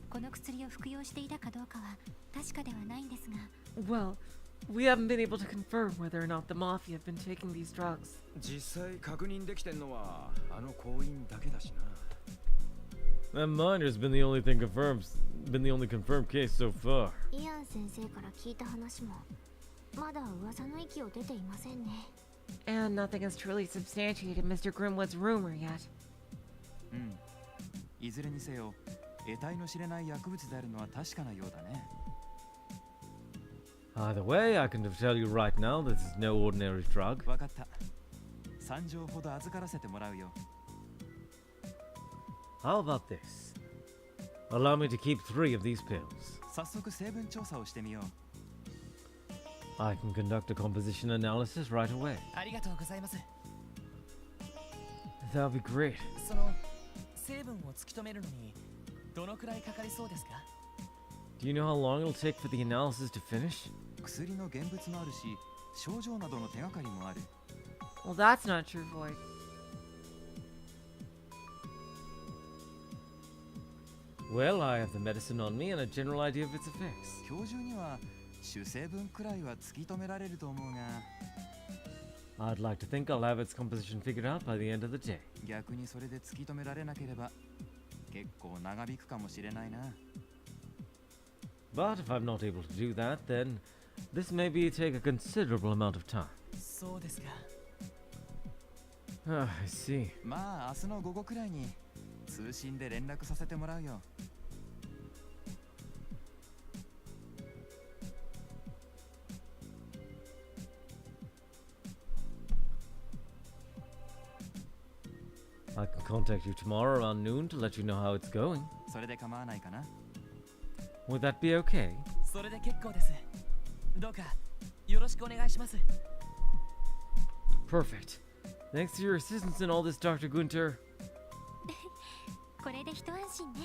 この薬を服用していたかどうかは確かではないんですが、 Well, we haven't been able to confirm whether or not the Mafia have been taking these drugs. 実際確認できてんのはあの行員だけだしな。 That miner's been the only confirmed case so far. イアン先生から聞いた話もまだ噂の域を出ていませんね。 And nothing has truly substantiated Mr. Grimwood's rumor yet. いずれにせよ、得体の知れない薬物であるのは確かなようだね。 Either way, I can tell you right now this is no ordinary drug. わかった。3錠ほど預からせてもらうよ。 How about this? Allow me to keep 3 of these pills. 早速成分調査をしてみよう。 I can conduct a composition analysis right away. ありがとうございます。 That would be great. その成分を突き止めるのにどのくらいかかりそうですか？ Do you know how long it'll take for the analysis to finish? 薬の現物もあるし、症状などの手がかりもある。 Well, that's not true, Void. Well, I have the medicine on me and a general idea of its effects. 今日中には主成分くらいは突き止められると思うが、 I'd like to think I'll have its composition figured out by the end of the day. 逆にそれで突き止められなければ結構長引くかもしれないな。 But if I'm not able to do that, then this may take a considerable amount of time. そうですか。 Ah, I see. まあ明日の午後くらいに通信で連絡させてもらうよ。 I can contact you tomorrow around noon to let you know how it's going. それで構わないかな。 Would that be okay? それで結構です。どうかよろしくお願いします。 Perfect. Thanks for your assistance in all this, Dr. Gunter. これで一安心ね。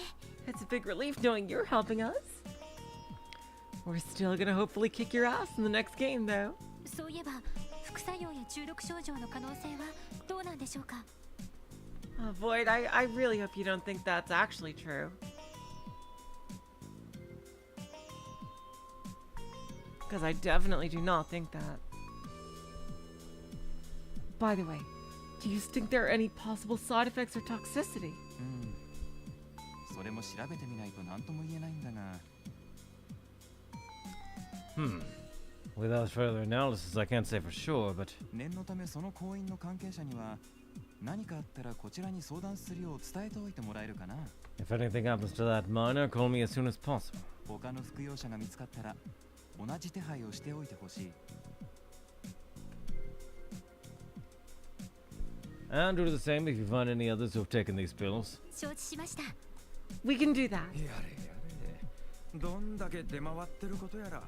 It's a big relief knowing you're helping us. We're still gonna hopefully kick your ass in the next game, though. そういえば副作用や中毒症状の可能性はどうなんでしょうか？ Void, I really hope you don't think that's actually true. Because I definitely do not think that. By the way, do you think there are any possible side effects or toxicity? それも調べてみないと何とも言えないんだが。Without further analysis, I can't say for sure, but 念のためその行員の関係者には何かあったらこちらに相談するよう伝えておいてもらえるかな。 if anything happens to that miner, call me as soon as possible. 他の服用者が見つかったら同じ手配をしておいてほしい。 And do the same if you find any others who have taken these pills. 承知しました。 We can do that. やれやれ。どんだけ出回ってることやら。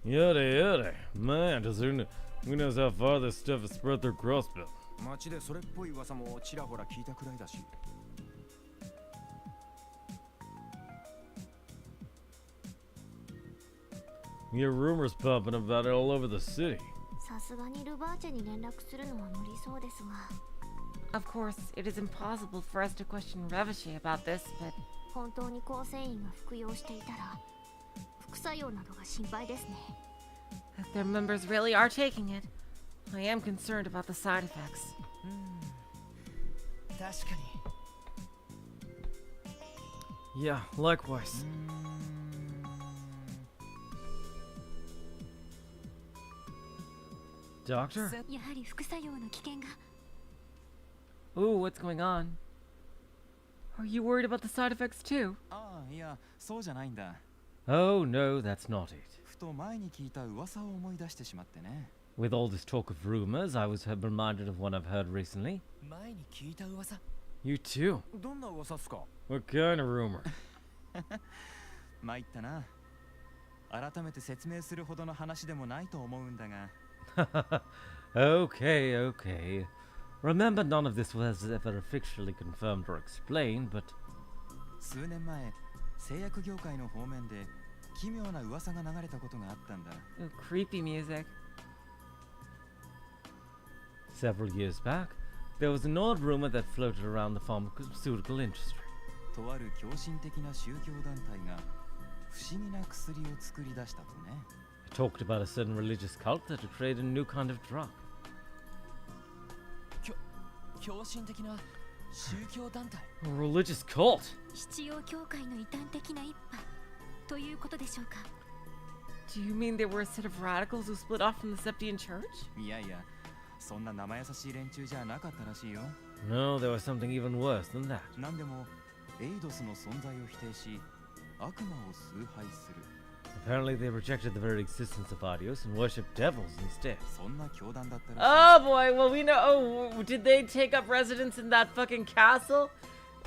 Yada yada. Man, who knows how far this stuff has spread through Crossbill. 街でそれっぽい噂もちらほら聞いたくらいだし。 You hear rumors popping about it all over the city. さすがにルバーチェに連絡するのは無理そうですが。 Of course, it is impossible for us to question Revishi about this, but 本当に構成員が服用していたら副作用などが心配ですね。 if their members really are taking it, I am concerned about the side effects. 確かに。 Yeah, likewise. Doctor? やはり副作用の危険が。 Ooh, what's going on? Are you worried about the side effects too? ああ、いや、そうじゃないんだ。 Oh no, that's not it. ふと前に聞いた噂を思い出してしまってね。 With all this talk of rumors, I was reminded of one I've heard recently. 前に聞いた噂。 You too? どんな噂っすか。 What kind of rumor? 参ったな。改めて説明するほどの話でもないと思うんだが。Okay, okay. Remember, none of this was ever officially confirmed or explained, but 数年前、製薬業界の方面で奇妙な噂が流れたことがあったんだ。 Ooh, creepy music. several years back, there was an odd rumor that floated around the pharmaceutical industry. とある狂信的な宗教団体が不思議な薬を作り出したとね。 It talked about a certain religious cult that had created a new kind of drug. 狂信的な宗教団体。 A religious cult? 必要教会の異端的な一派ということでしょうか。 Do you mean they were a set of radicals who split off from the Septian Church? いやいや、そんな生優しい連中じゃなかったらしいよ。 No, there was something even worse than that. なんでもエイドスの存在を否定し、悪魔を崇拝する。 Apparently they rejected the very existence of Adios and worshipped devils instead. そんな教団だったらしい。 Oh boy, well we know. Oh, did they take up residence in that fucking castle?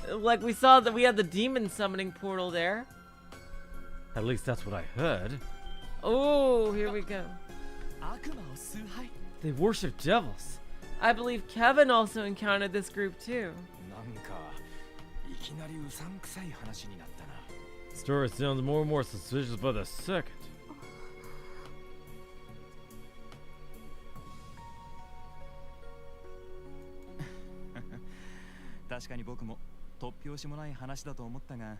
Like we saw that we had the demon summoning portal there. At least that's what I heard. Oh, here we go. 悪魔を崇拝。 They worship devils. I believe Kevin also encountered this group too. なんかいきなりうさんくさい話になったな。 Story sounds more and more suspicious by the second. 確かに僕も突拍子もない話だと思ったが。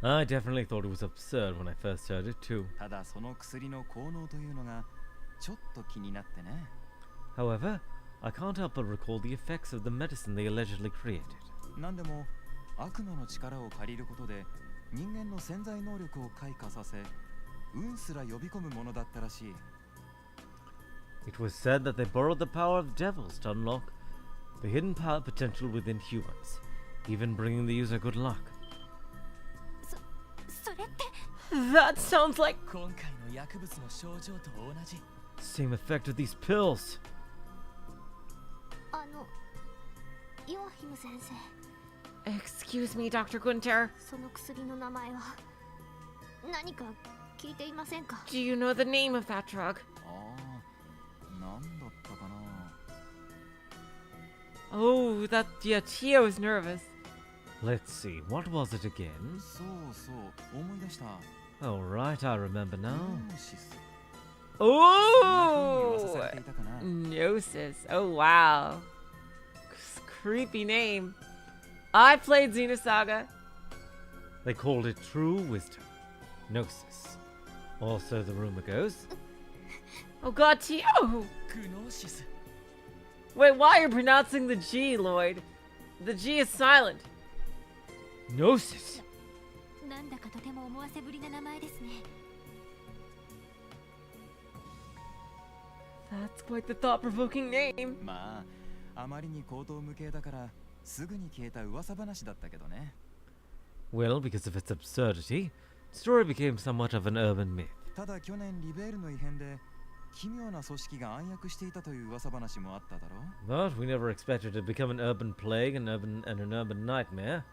I definitely thought it was absurd when I first heard it too. ただその薬の効能というのがちょっと気になってね。 However, I can't help but recall the effects of the medicine they allegedly created. なんでも悪魔の力を借りることで人間の潜在能力を開花させ、運すら呼び込むものだったらしい。 It was said that they borrowed the power of devils to unlock the hidden power potential within humans, even bringing the user good luck. それって That sounds like 今回の薬物の症状と同じ。 Same effect of these pills. ヨアヒム先生、 Excuse me, Dr. Gunter. その薬の名前は何か聞いていませんか？ Do you know the name of that drug? ああ、なんだったかな。 oh that yeah, Tio's nervous. Let's see, what was it again? そうそう、思い出した。 Oh, right, I remember now. シス。 Oh, 噂されていたかな。 Gnosis. Oh wow, creepy name. I played Xenosaga. They called it true wisdom. Gnosis. Also, the rumor goes. Oh god, Tio. グノーシス。 Wait, why are you pronouncing the G, Lloyd? The G is silent. Gnosis! 何なんだかとても思わせぶりな名前ですね。 That's quite the thought-provoking name. まあ、あまりに口頭無形だからすぐに消えた噂話だったけどね。Well, because of its absurdity, the story became somewhat of an urban myth. ただ去年リベールの異変で奇妙な組織が暗躍していたという噂話もあっただろう。 But we never expected it to become an urban plague and an urban nightmare.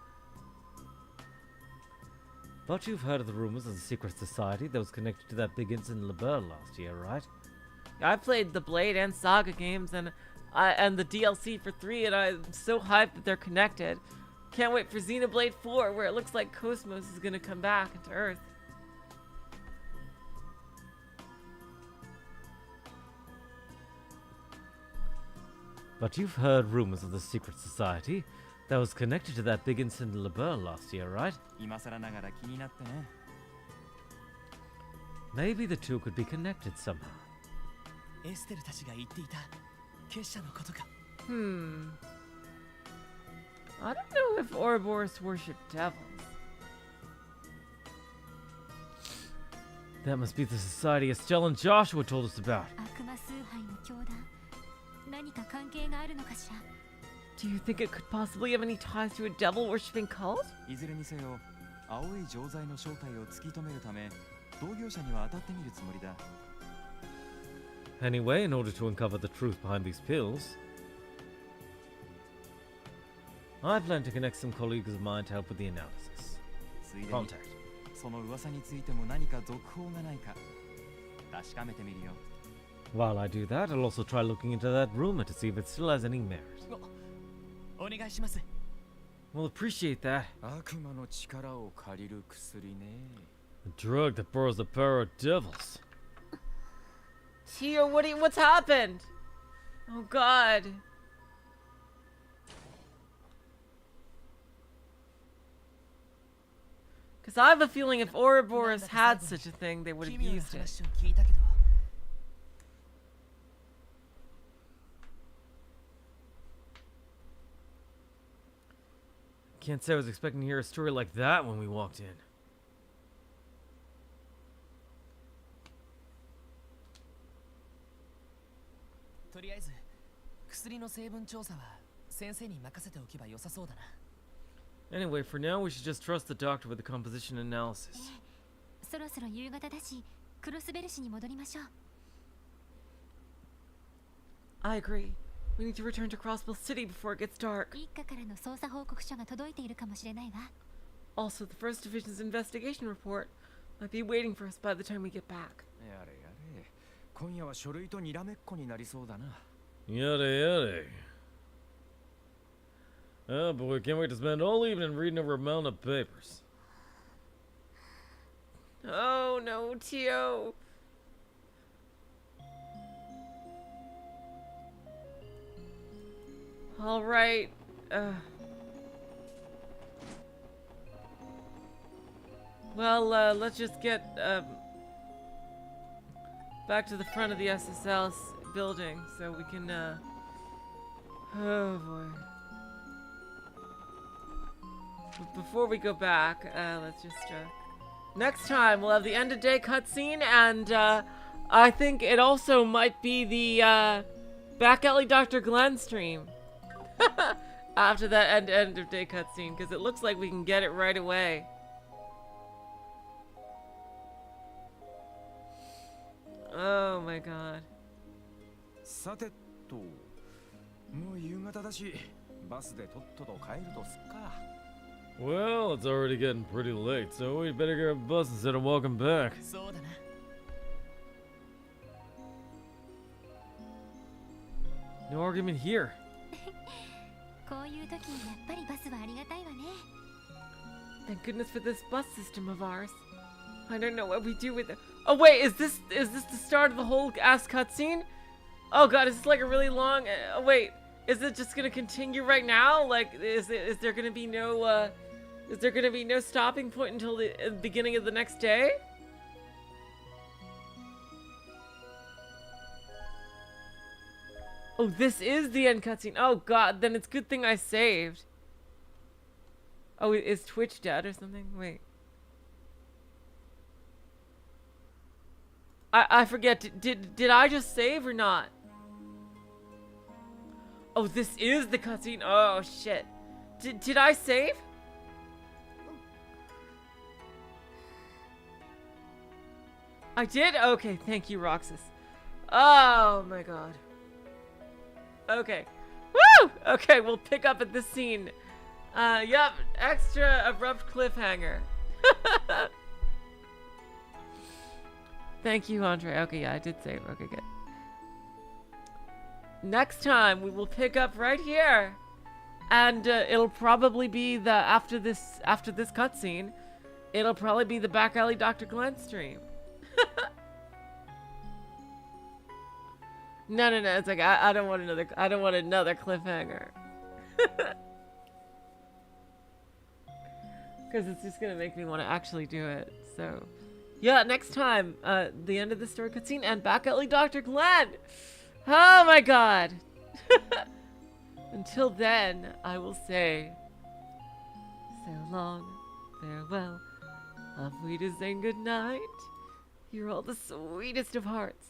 But you've heard of the rumors of the secret society that was connected to that big incident in LeBeau last year, right? I played the Blade and Saga games and the DLC for 3, and I'm so hyped that they're connected. Can't wait for Xenoblade 4, where it looks like Cosmos is gonna come back into Earth. But you've heard rumors of the secret society that was connected to that big incident in LeBeau last year, right? 今更ながら気になってね。 Maybe the two could be connected somehow. エステルたちが言っていた結社のことか。 I don't know if Ouroboros worship devils. That must be the society Estelle and Joshua told us about. 悪魔崇拝の教団、何か関係があるのかしら。 Do you think it could possibly have any ties to a devil-worshipping cult? いずれにせよ、青い錠剤の正体を突き止めるため、同業者には当たってみるつもりだ。 Anyway, in order to uncover the truth behind these pills, I plan to connect some colleagues of mine to help with the analysis. ついでに Contact. その噂についても何か続報がないか確かめてみるよ。 While I do that, I'll also try looking into that rumor to see if it still has any merit. お願いします。 We'll appreciate that. 悪魔の力を借りる薬ね。 A drug that borrows the power of devils. Tio, what's happened? Oh God. Because I have a feeling if Ouroboros had such a thing, they would have 奇妙な used it. 話を聞いたけど。 Can't say I was expecting to hear a story like that when we walked in. とりあえず薬の成分調査は先生に任せておけば良さそうだな。 Anyway, for now, we should just trust the doctor with the composition analysis. そろそろ夕方だし、クロスベル市に戻りましょう。 I agree. We need to return to Crossville City before it gets dark. 一課からの捜査報告書が届いているかもしれないわ。 Also, the First Division's investigation report might be waiting for us by the time we get back. やれやれ。今夜は書類とにらめっこになりそうだな。 Yada yada. Oh boy, can't wait to spend all evening reading over a mountain of papers. Oh no, Tio. All right. Well, let's just get back to the front of the SSL building so we can. Oh boy. But before we go back, let's just. Next time we'll have the end of day cutscene, and I think it also might be the Back Alley Dr. Glenn stream after that end of day cutscene, because it looks like we can get it right away. Oh my god. さてと、もう夕方だし、バスでとっとと帰るとすっか。 Well, it's already getting pretty late, so we'd better get a bus instead of walking back. そうだな。 No argument here. こういう時にやっぱりバスはありがたいわね。 Thank goodness for this bus system of ours. I don't know what we do with it. Oh wait, is this the start of the whole ass cutscene? Oh god, is this like a really long? Oh wait, is it just gonna continue right now? Like, is there gonna be no stopping point until the beginning of the next day? Oh, this is the end cutscene. Oh god, then it's good thing I saved. Oh, is Twitch dead or something? Wait. I forget. Did I just save or not? Oh, this is the cutscene. Oh shit. Did I save? I did? Okay, thank you, Roxas. Oh my god. Okay. Woo! Okay, we'll pick up at this scene. Yep, extra abrupt cliffhanger. Thank you, Andre. Okay, yeah, I did save. Okay, good. Next time we will pick up right here, and it'll probably be the after this cutscene, it'll probably be the back alley Dr. Glenn stream. No, it's like I don't want another cliffhanger. Because it's just gonna make me want to actually do it. So, yeah, next time, the end of the story cutscene and back alley Dr. Glenn. Oh my god. Until then, I will say, so long, farewell. Auf Wiedersehen, good night. You're all the sweetest of hearts.